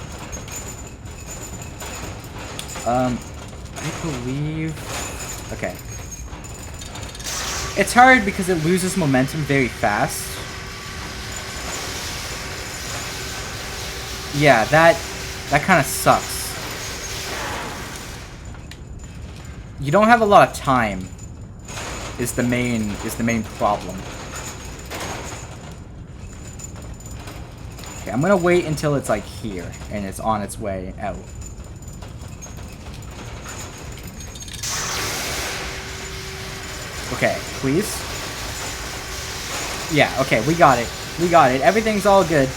I believe... Okay. It's hard because it loses momentum very fast. Yeah, that kind of sucks. You don't have a lot of time. Is the main problem. Okay, I'm gonna wait until it's like here and it's on its way out. Okay, please. Yeah, okay, we got it. We got it. Everything's all good.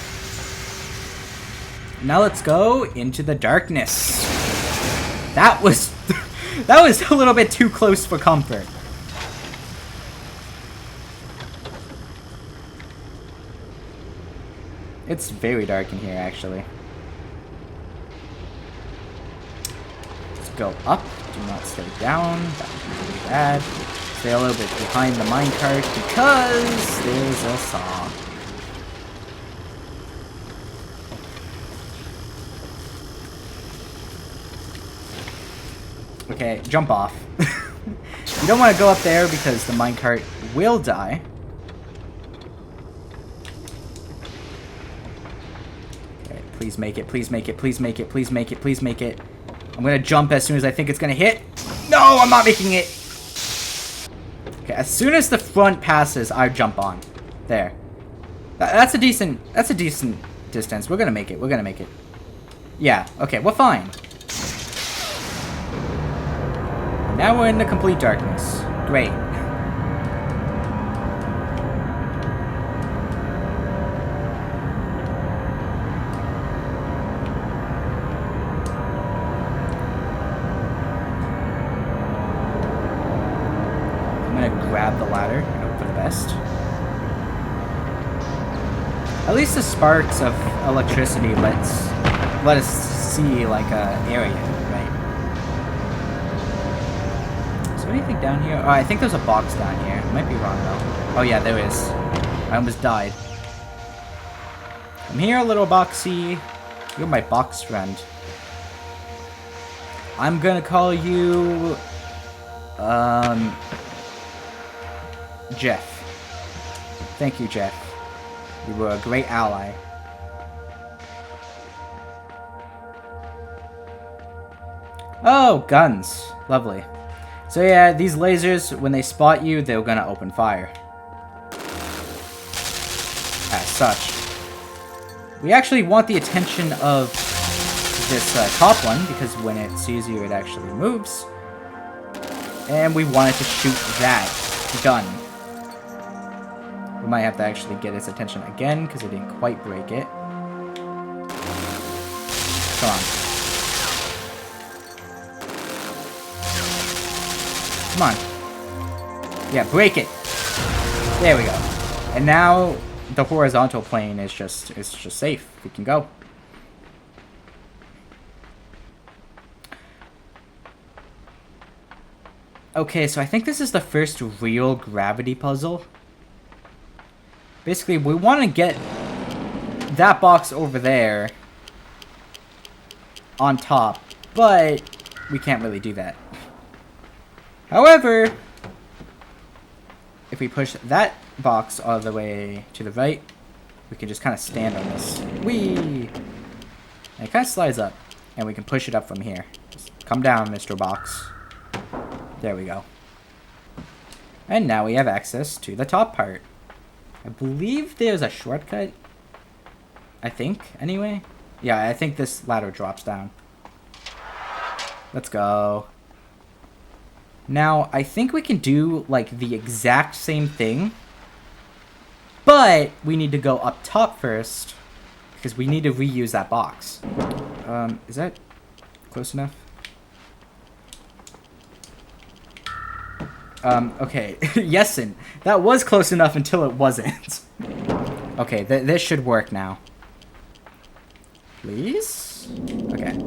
Now let's go into the darkness. That was that was a little bit too close for comfort. It's very dark in here, actually. Let's go up. Do not stay down. That would be really bad. Stay a little bit behind the minecart because there's a saw. Okay, jump off. You don't want to go up there because the minecart will die. Okay, please make it, please make it, please make it, please make it, please make it. I'm gonna jump as soon as I think it's gonna hit. No, I'm not making it. Okay, as soon as the front passes, I jump on. There. That's a decent distance. We're gonna make it. We're gonna make it. Yeah, okay, we're fine. Now we're in the complete darkness. Great. I'm gonna grab the ladder and hope for the best. At least the sparks of electricity let us see like a area, right? Is there anything down here? Oh, I think there's a box down here. I might be wrong though. Oh yeah, there is. I almost died. I'm here, little boxy. You're my box friend. I'm gonna call you Jeff. Thank you, Jeff. You were a great ally. Oh, guns. Lovely. So yeah, these lasers, when they spot you, they're gonna open fire. As such. We actually want the attention of this top one, because when it sees you, it actually moves. And we wanted to shoot that gun. We might have to actually get its attention again, because it didn't quite break it. Come on. Come on. Yeah, break it. There we go. And now the horizontal plane is just safe. We can go. Okay, so I think this is the first real gravity puzzle. Basically, we want to get that box over there on top, but we can't really do that. However, if we push that box all the way to the right, we can just kind of stand on this. Whee! And it kind of slides up, and we can push it up from here. Just come down, Mr. Box. There we go. And now we have access to the top part. I believe there's a shortcut. I think, anyway. Yeah, I think this ladder drops down. Let's go. Now, I think we can do, like, the exact same thing. But we need to go up top first. Because we need to reuse that box. Is that close enough? Okay. Yesin. That was close enough until it wasn't. Okay, this should work now. Please? Okay.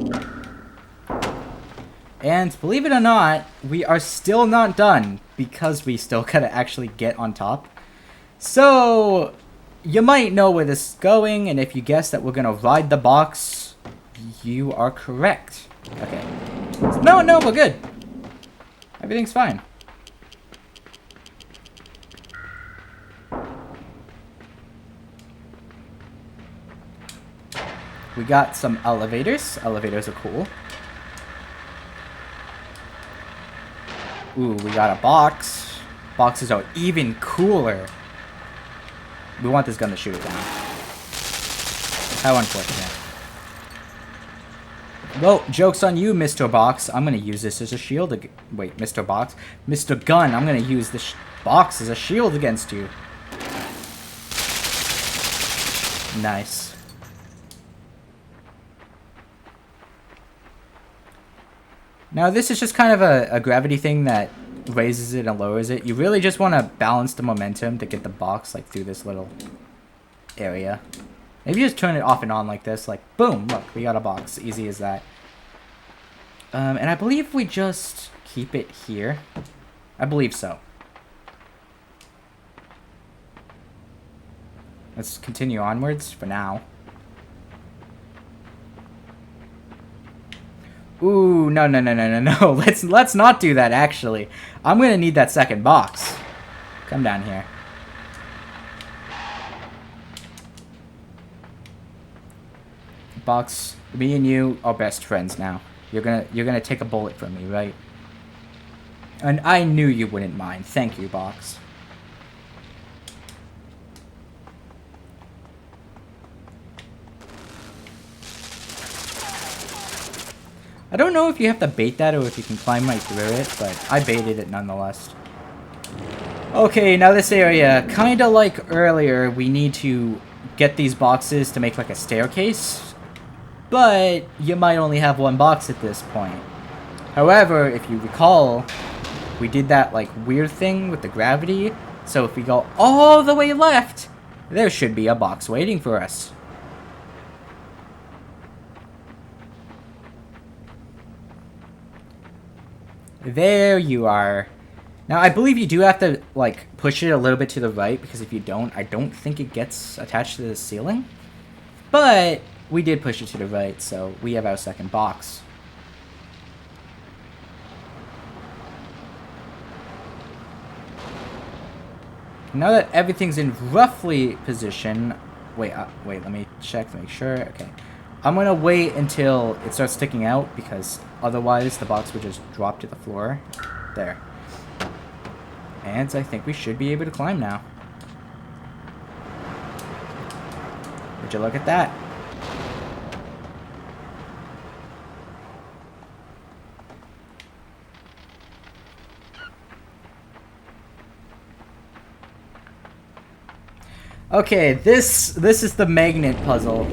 And believe it or not, we are still not done because we still gotta actually get on top. So, you might know where this is going, and if you guess that we're gonna ride the box, you are correct. Okay. No, we're good. Everything's fine. We got some elevators. Elevators are cool. Ooh, we got a box. Boxes are even cooler. We want this gun to shoot it down. How unfortunate. Well, joke's on you, Mr. Box. I'm gonna use this as a shield. Wait, Mr. Box? Mr. Gun, I'm gonna use this box as a shield against you. Nice. Now, this is just kind of a gravity thing that raises it and lowers it. You really just want to balance the momentum to get the box, like, through this little area. If you just turn it off and on like this, like, boom, look, we got a box. Easy as that. And I believe we just keep it here. I believe so. Let's continue onwards for now. Ooh, no, no, no, no, no, no. Let's not do that, actually. I'm gonna need that second box. Come down here. Box, me and you are best friends now. You're gonna take a bullet from me, right? And I knew you wouldn't mind. Thank you, Box. I don't know if you have to bait that or if you can climb right through it, but I baited it nonetheless. Okay, now this area, kinda like earlier, we need to get these boxes to make like a staircase, but you might only have one box at this point. However, if you recall, we did that like weird thing with the gravity, so if we go all the way left, there should be a box waiting for us. There you are. Now, I believe you do have to, like, push it a little bit to the right, because if you don't, I don't think it gets attached to the ceiling. But we did push it to the right, so we have our second box. Now that everything's in roughly position... Wait, let me check to make sure. Okay. I'm gonna wait until it starts sticking out, because otherwise the box would just drop to the floor. There. And I think we should be able to climb now. Would you look at that? Okay, this is the magnet puzzle.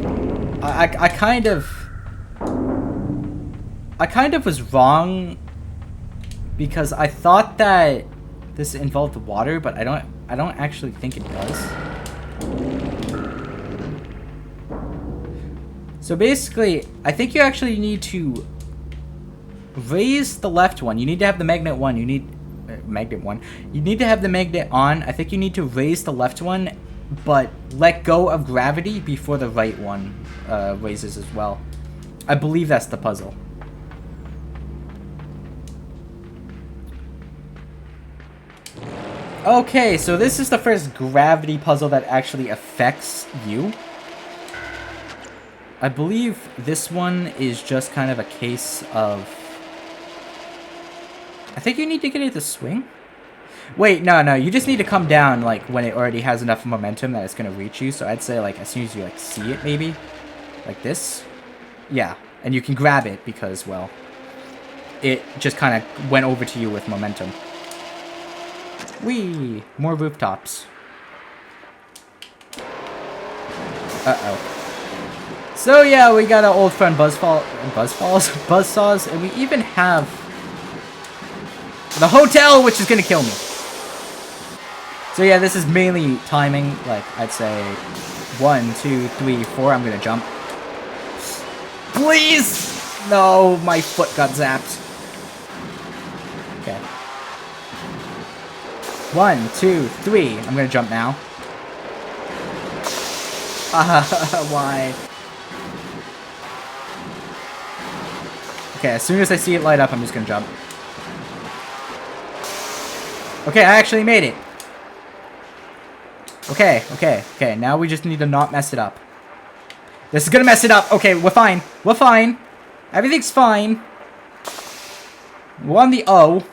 I kind of was wrong because I thought that this involved water, but I don't actually think it does. So basically, I think you actually need to raise the left one. You need to have the magnet one. You need magnet one. You need to have the magnet on. I think you need to raise the left one, but let go of gravity before the right one raises as well. I believe that's the puzzle. Okay, so this is the first gravity puzzle that actually affects you. I believe this one is just kind of a case of... I think you need to get it to swing? Wait, no, you just need to come down, like, when it already has enough momentum that it's gonna reach you. So I'd say, like, as soon as you, like, see it, maybe. Like this. Yeah, and you can grab it because, well, it just kind of went over to you with momentum. Whee! More rooftops. Uh-oh. So yeah, we got our old friend Buzzsaws, and we even have the hotel, which is gonna kill me. So yeah, this is mainly timing, like, I'd say 1, 2, 3, 4, I'm gonna jump. Please! No, my foot got zapped. Okay. 1, 2, 3, I'm gonna jump now. Why? Okay, as soon as I see it light up, I'm just gonna jump. Okay, I actually made it. Okay, now we just need to not mess it up. This is gonna mess it up. Okay, we're fine. We're fine. Everything's fine. We're on the O.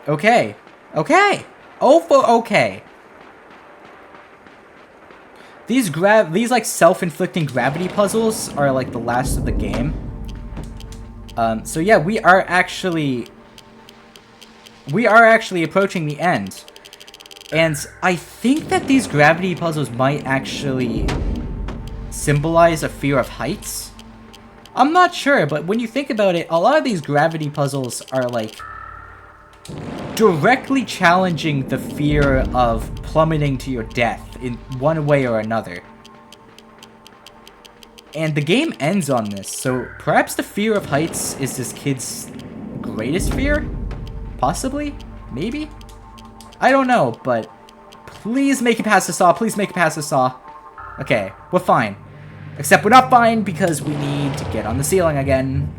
Okay. Okay. O for okay. These like self-inflicting gravity puzzles are like the last of the game. So yeah, we are actually approaching the end. And I think that these gravity puzzles might actually symbolize a fear of heights. I'm not sure, but when you think about it, a lot of these gravity puzzles are like directly challenging the fear of plummeting to your death in one way or another. And the game ends on this, so perhaps the fear of heights is this kid's greatest fear? Possibly? Maybe? I don't know, but please make it past the saw. Please make it past the saw. Okay, we're fine. Except we're not fine because we need to get on the ceiling again.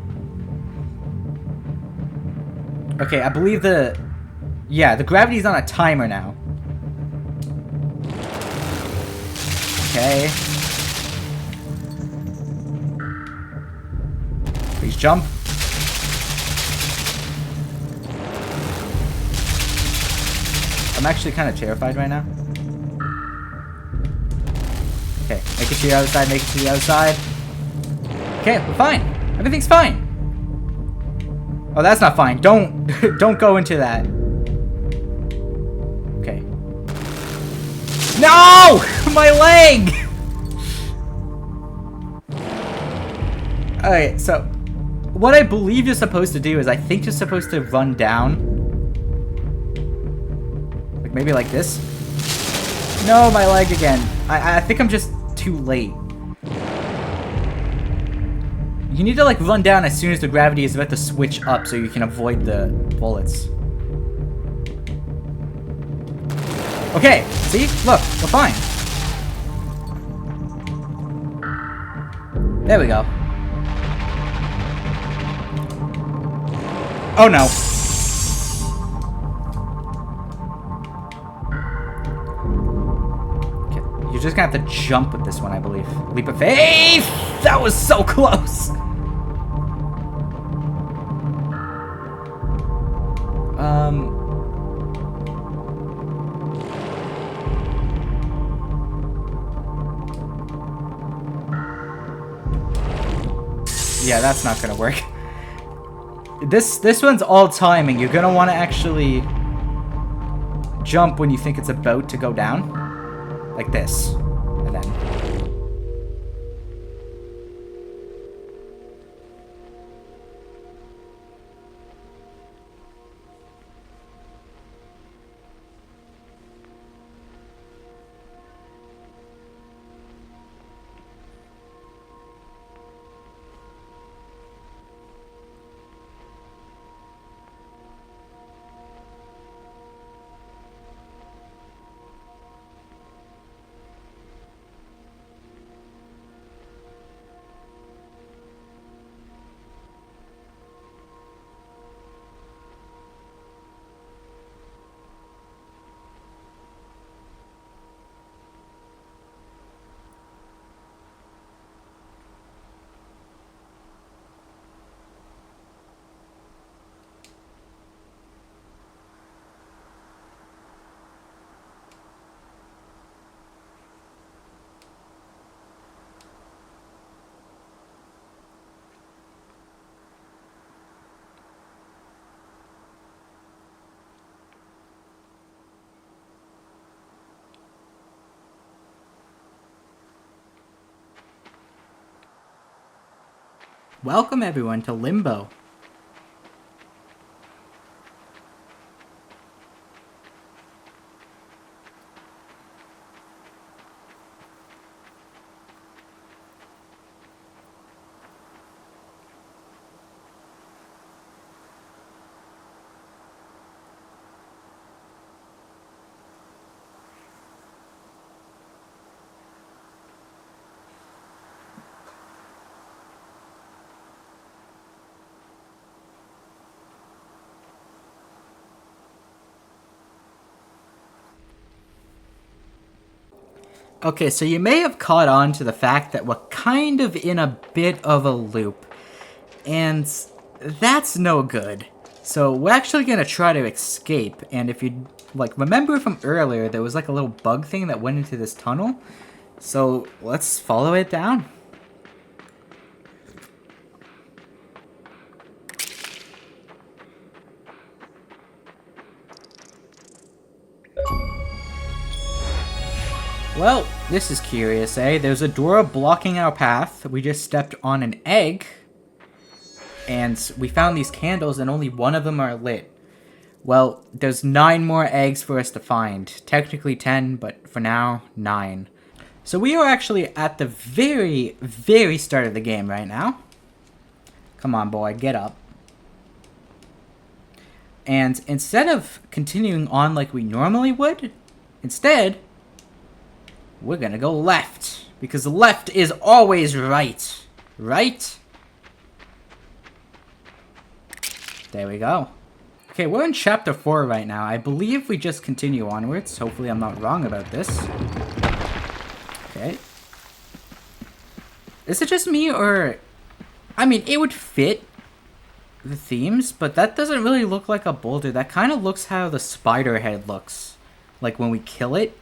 Okay, I believe the... Yeah, the gravity's on a timer now. Okay. Please jump. I'm actually kind of terrified right now. Okay, make it to the other side, make it to the other side. Okay, we're fine. Everything's fine. Oh, that's not fine. Don't go into that. Okay. No! My leg! Alright, so what I believe you're supposed to do is I think you're supposed to run down. Like maybe like this. No, my leg again. I think I'm just too late. You need to like run down as soon as the gravity is about to switch up so you can avoid the bullets. Okay, see? Look, we're fine. There we go. Oh no. Okay, you're just gonna have to jump with this one, I believe. Leap of faith! That was so close! Yeah, that's not gonna work. This one's all timing. You're gonna want to actually jump when you think it's about to go down, like this, and then. Welcome everyone to Limbo. Okay, so you may have caught on to the fact that we're kind of in a bit of a loop, and that's no good. So we're actually gonna try to escape, and if you like remember from earlier, there was like a little bug thing that went into this tunnel. So let's follow it down. Well, this is curious, eh? There's a door blocking our path. We just stepped on an egg. And we found these candles and only one of them are lit. Well, there's 9 more eggs for us to find. Technically 10, but for now, 9. So we are actually at the very, very start of the game right now. Come on, boy, get up. And instead of continuing on like we normally would, instead, we're gonna go left. Because the left is always right. Right? There we go. Okay, we're in chapter 4 right now. I believe we just continue onwards. Hopefully I'm not wrong about this. Okay. Is it just me, or... I mean, it would fit the themes, but that doesn't really look like a boulder. That kind of looks how the spider head looks. Like when we kill it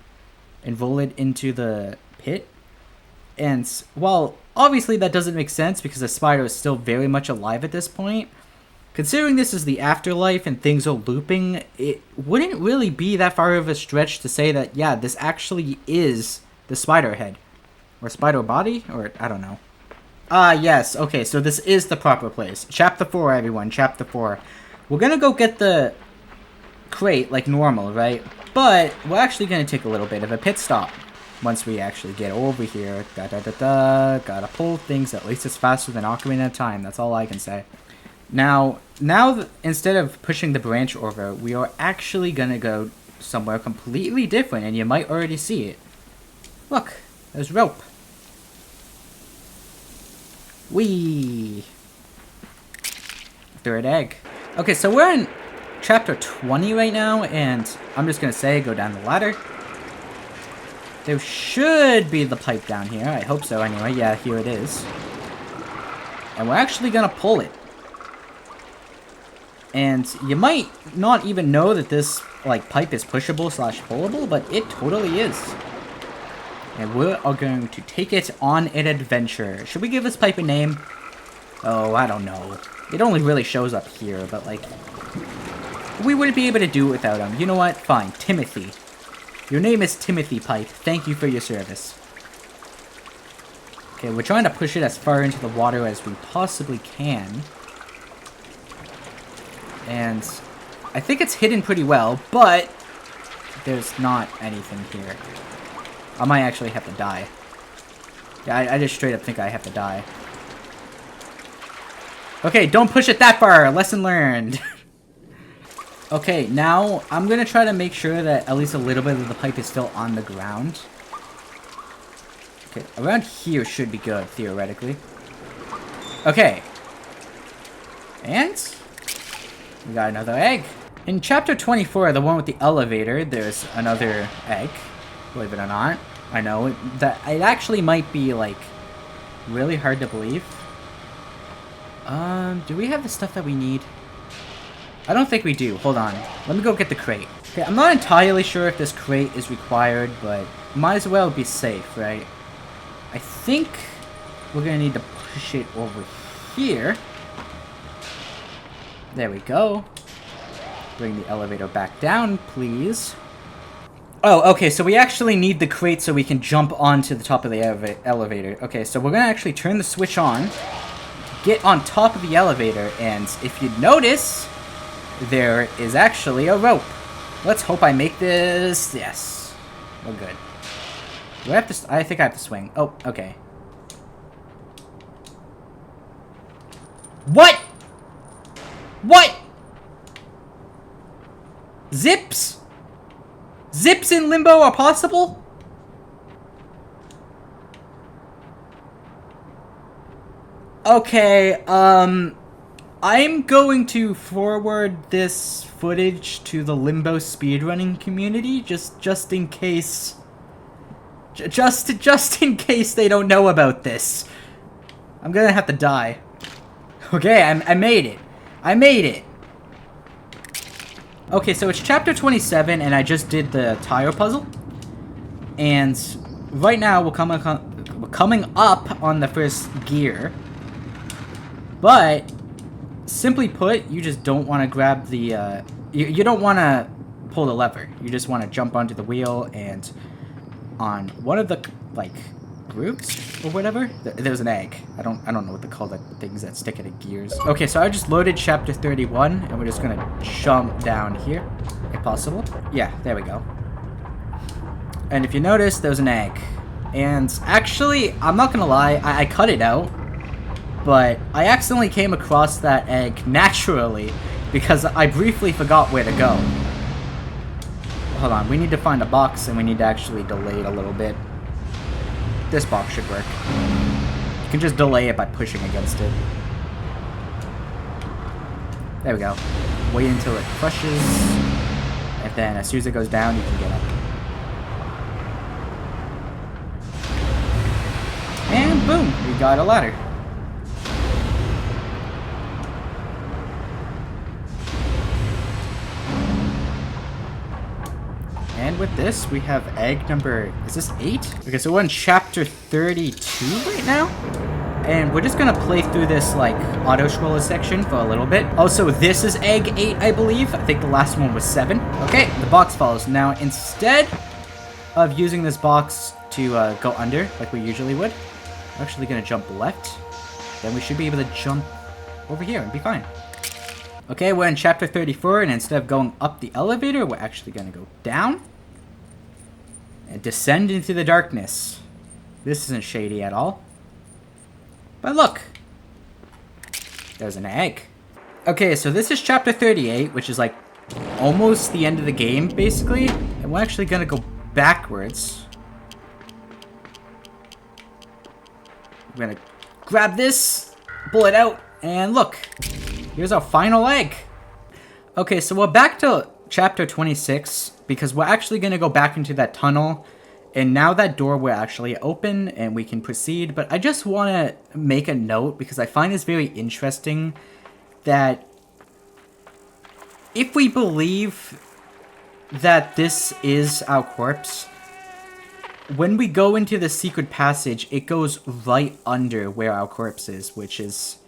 and roll it into the pit. And, well, obviously that doesn't make sense because the spider is still very much alive at this point. Considering this is the afterlife and things are looping, it wouldn't really be that far of a stretch to say that, yeah, this actually is the spider head. Or spider body? Or, I don't know. Yes. Okay, so this is the proper place. Chapter 4, everyone. Chapter 4. We're gonna go get the crate like normal, right? But we're actually gonna take a little bit of a pit stop. Once we actually get over here. Gotta pull things at least as faster than Ocarina of Time. That's all I can say. Now instead of pushing the branch over, we are actually gonna go somewhere completely different, and you might already see it. Look, there's rope. Whee! Third egg. Okay, so we're in chapter 20 right now, and I'm just gonna say, go down the ladder. There should be the pipe down here. I hope so anyway. Yeah, here it is. And we're actually gonna pull it. And you might not even know that this, like, pipe is pushable slash pullable, but it totally is. And we are going to take it on an adventure. Should we give this pipe a name? Oh, I don't know. It only really shows up here, but, like, we wouldn't be able to do it without him. You know what? Fine. Timothy. Your name is Timothy Pipe. Thank you for your service. Okay, we're trying to push it as far into the water as we possibly can. And I think it's hidden pretty well, but there's not anything here. I might actually have to die. Yeah, I just straight up think I have to die. Okay, don't push it that far. Lesson learned. Okay, now I'm going to try to make sure that at least a little bit of the pipe is still on the ground. Okay, around here should be good, theoretically. Okay. And we got another egg. In chapter 24, the one with the elevator, there's another egg. Believe it or not. I know that it actually might be, like, really hard to believe. Do we have the stuff that we need? I don't think we do. Hold on. Let me go get the crate. Okay, I'm not entirely sure if this crate is required, but might as well be safe, right? I think we're gonna need to push it over here. There we go. Bring the elevator back down, please. Oh, okay, so we actually need the crate so we can jump onto the top of the elevator. Okay, so we're gonna actually turn the switch on, get on top of the elevator, and if you notice, there is actually a rope. Let's hope I make this. Yes. We're good. Do I have to... I think I have to swing. Oh, okay. What? What? Zips? Zips in Limbo are possible? Okay, I'm going to forward this footage to the Limbo speedrunning community, just in case... Just in case they don't know about this. I'm gonna have to die. Okay, I made it. I made it. Okay, so it's chapter 27, and I just did the tire puzzle. And right now, we're coming up on the first gear. But, simply put, you just don't want to grab the, you don't want to pull the lever. You just want to jump onto the wheel, and on one of the, like, grooves or whatever, there's an egg. I don't know what they call the things that stick into gears. Okay, so I just loaded chapter 31, and we're just gonna jump down here, if possible. Yeah, there we go. And if you notice, there's an egg. And actually, I'm not gonna lie, I cut it out, but I accidentally came across that egg naturally because I briefly forgot where to go. Hold on, we need to find a box, and we need to actually delay it a little bit. This box should work. You can just delay it by pushing against it. There we go. Wait until it crushes. And then as soon as it goes down, you can get up. And boom, we got a ladder. And with this, we have egg number, is this 8? Okay, so we're in chapter 32 right now. And we're just gonna play through this, like, auto-scroller section for a little bit. Also, this is egg 8, I believe. I think the last one was 7. Okay, the box follows. Now, instead of using this box to go under, like we usually would, we're actually gonna jump left. Then we should be able to jump over here and be fine. Okay, we're in chapter 34, and instead of going up the elevator, we're actually gonna go down and descend into the darkness. This isn't shady at all. But look, there's an egg. Okay, so this is chapter 38, which is like almost the end of the game, basically. And we're actually gonna go backwards. We're gonna grab this, pull it out, and look, here's our final egg. Okay, so we're back to chapter 26, because we're actually gonna go back into that tunnel. And now that door will actually open and we can proceed. But I just want to make a note because I find this very interesting that if we believe that this is our corpse, when we go into the secret passage, it goes right under where our corpse is, which is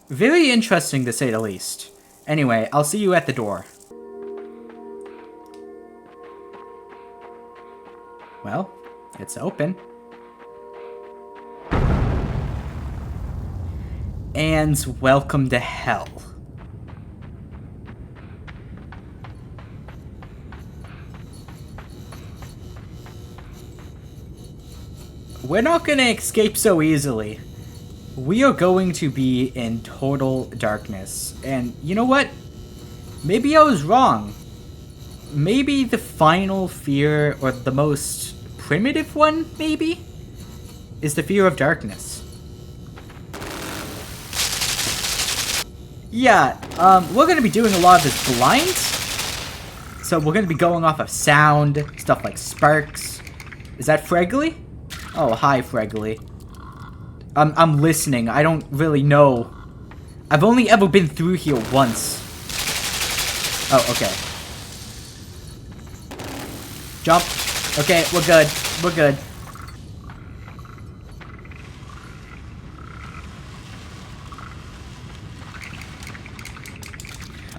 very interesting to say the least. Anyway, I'll see you at the door. Well, it's open. And welcome to hell. We're not gonna escape so easily. We are going to be in total darkness. And you know what? Maybe I was wrong. Maybe the final fear, or the most primitive one, maybe, is the fear of darkness. Yeah, we're going to be doing a lot of this blind. So we're going to be going off of sound, stuff like sparks. Is that Fregley? Oh, hi, Fregley. I'm listening. I don't really know. I've only ever been through here once. Oh, okay. Jump. Okay, we're good. We're good.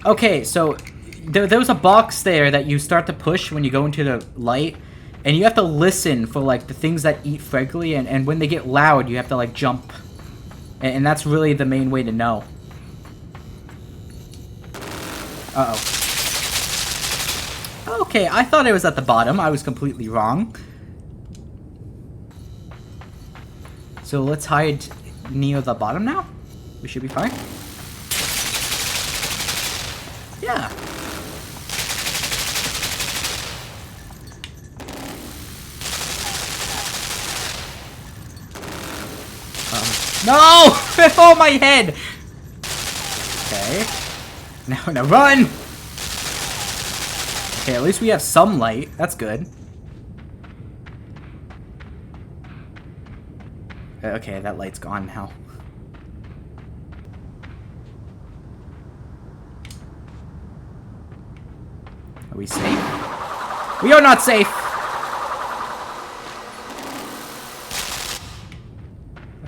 Okay, so there was a box there that you start to push when you go into the light. And you have to listen for, like, the things that eat Fregley. And when they get loud, you have to, like, jump. And that's really the main way to know. Uh-oh. Okay, I thought it was at the bottom. I was completely wrong. So let's hide near the bottom now. We should be fine. Yeah. No! Oh, my head! Okay. Now run! Okay, at least we have some light. That's good. Okay, that light's gone now. Are we safe? We are not safe!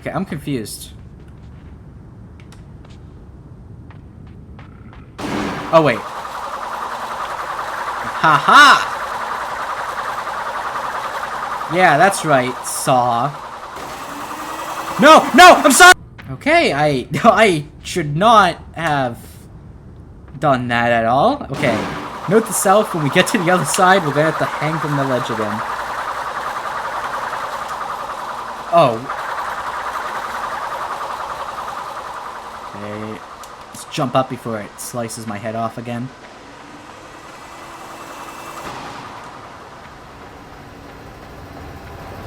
Okay, I'm confused. Oh, wait. Haha! Yeah, that's right, Saw. No! No! I'm sorry! Okay, I should not have done that at all. Okay. Note to self, when we get to the other side, we're gonna have to hang from the ledge again. Oh. Okay. Let's jump up before it slices my head off again.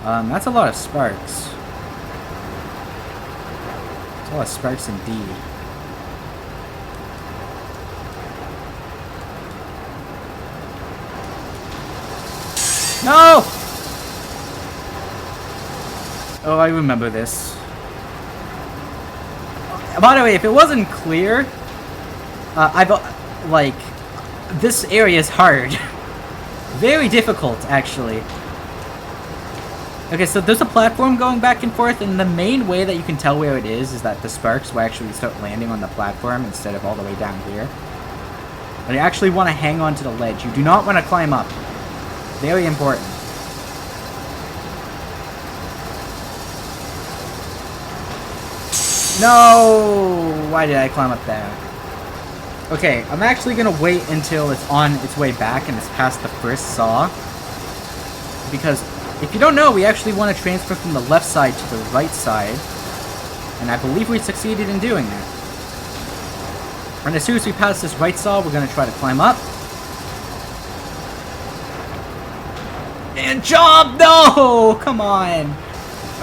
That's a lot of sparks. That's a lot of sparks indeed. No! Oh, I remember this. By the way, if it wasn't clear, like, this area is hard. Very difficult, actually. Okay, so there's a platform going back and forth, and the main way that you can tell where it is that the sparks will actually start landing on the platform instead of all the way down here. But you actually want to hang on to the ledge. You do not want to climb up. Very important. No! Why did I climb up there? Okay, I'm actually gonna wait until it's on its way back and it's past the first saw. Because, if you don't know, we actually want to transfer from the left side to the right side. And I believe we succeeded in doing that. And as soon as we pass this right saw, we're gonna try to climb up. And jump! No! Come on!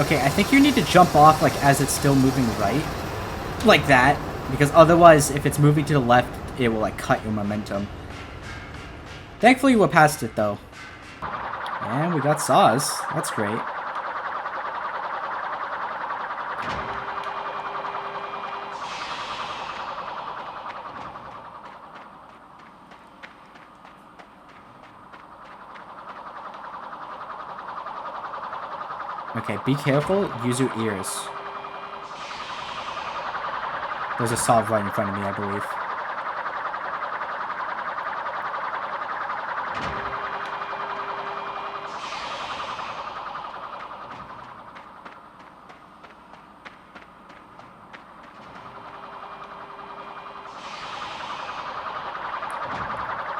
Okay, I think you need to jump off, like, as it's still moving right. Like that. Because otherwise, if it's moving to the left, it will, like, cut your momentum. Thankfully, we're past it, though. And we got saws. That's great. Okay, be careful. Use your ears. There's a saw right in front of me, I believe.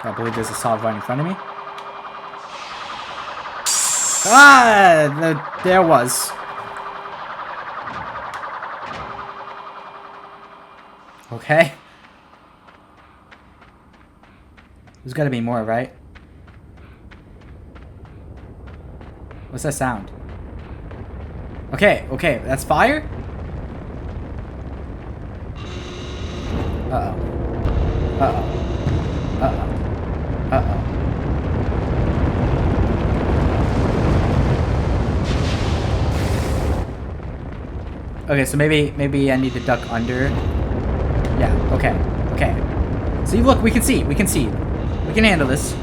I believe there's a saw right in front of me. Ah! There was. Okay. There's gotta be more, right? What's that sound? Okay, okay, that's fire? Uh-oh. Uh-oh. Uh-oh. Uh-oh. Okay, so maybe I need to duck under. Yeah, okay, okay. See, look, we can see. We can handle this.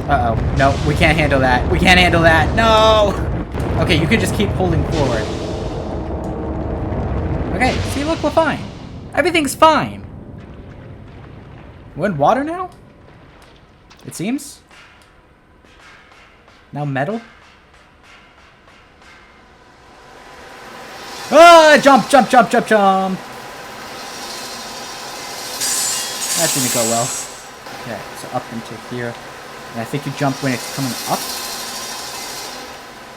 Uh-oh. No, we can't handle that. We can't handle that. No! Okay, you can just keep pulling forward. Okay, see, look, we're fine. Everything's fine. We're in water now? It seems. Now metal? Ah! Jump, jump, jump, jump, jump! That didn't go well. Okay, so up into here. And I think you jump when it's coming up.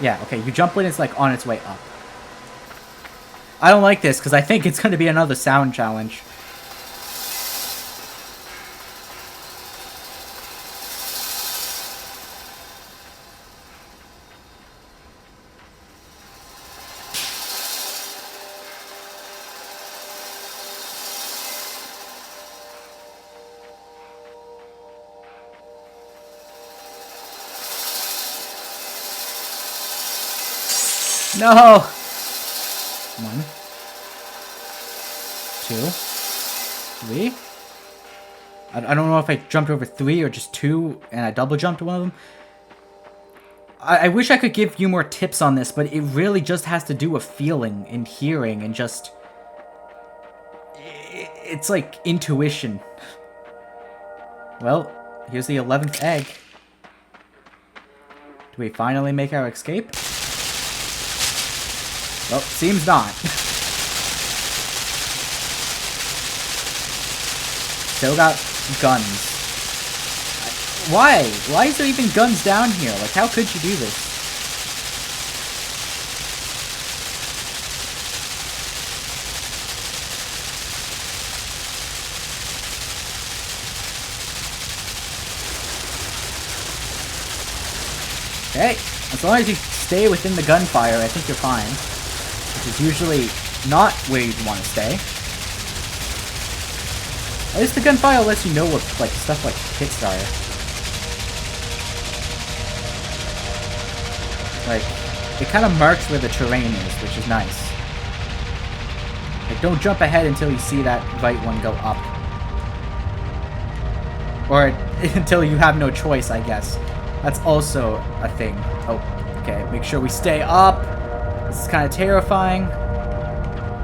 Yeah, okay, you jump when it's like on its way up. I don't like this because I think it's going to be another sound challenge. No! 1, 2, 3. I don't know if I jumped over 3 or just 2 and I double jumped one of them. I wish I could give you more tips on this, but it really just has to do with feeling and hearing and just... It's like intuition. Well, here's the 11th egg. Do we finally make our escape? Well, seems not. Still got guns. Why? Why is there even guns down here? Like, how could you do this? Okay, as long as you stay within the gunfire, I think you're fine. Which is usually not where you'd want to stay. At least the gunfire lets you know what like stuff like hits are. Like, it kind of marks where the terrain is, which is nice. Like, don't jump ahead until you see that right one go up. Or until you have no choice, I guess. That's also a thing. Oh, okay, make sure we stay up. This is kind of terrifying.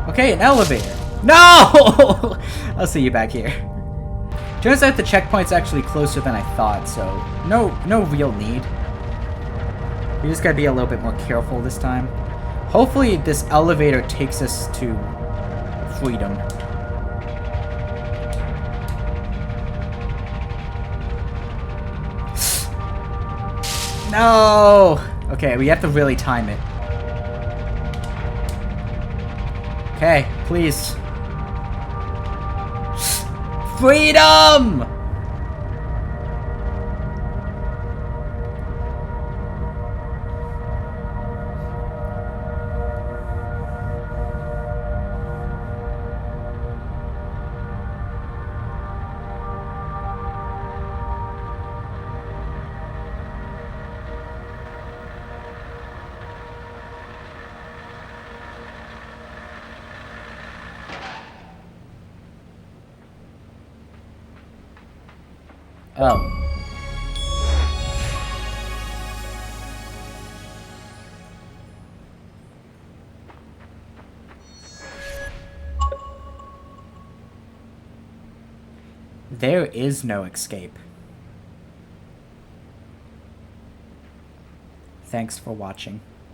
Okay, an elevator. No! I'll see you back here. Turns out the checkpoint's actually closer than I thought, so no real need. We just gotta be a little bit more careful this time. Hopefully this elevator takes us to freedom. No! Okay, we have to really time it. Okay, please. Freedom! Oh. There is no escape. Thanks for watching.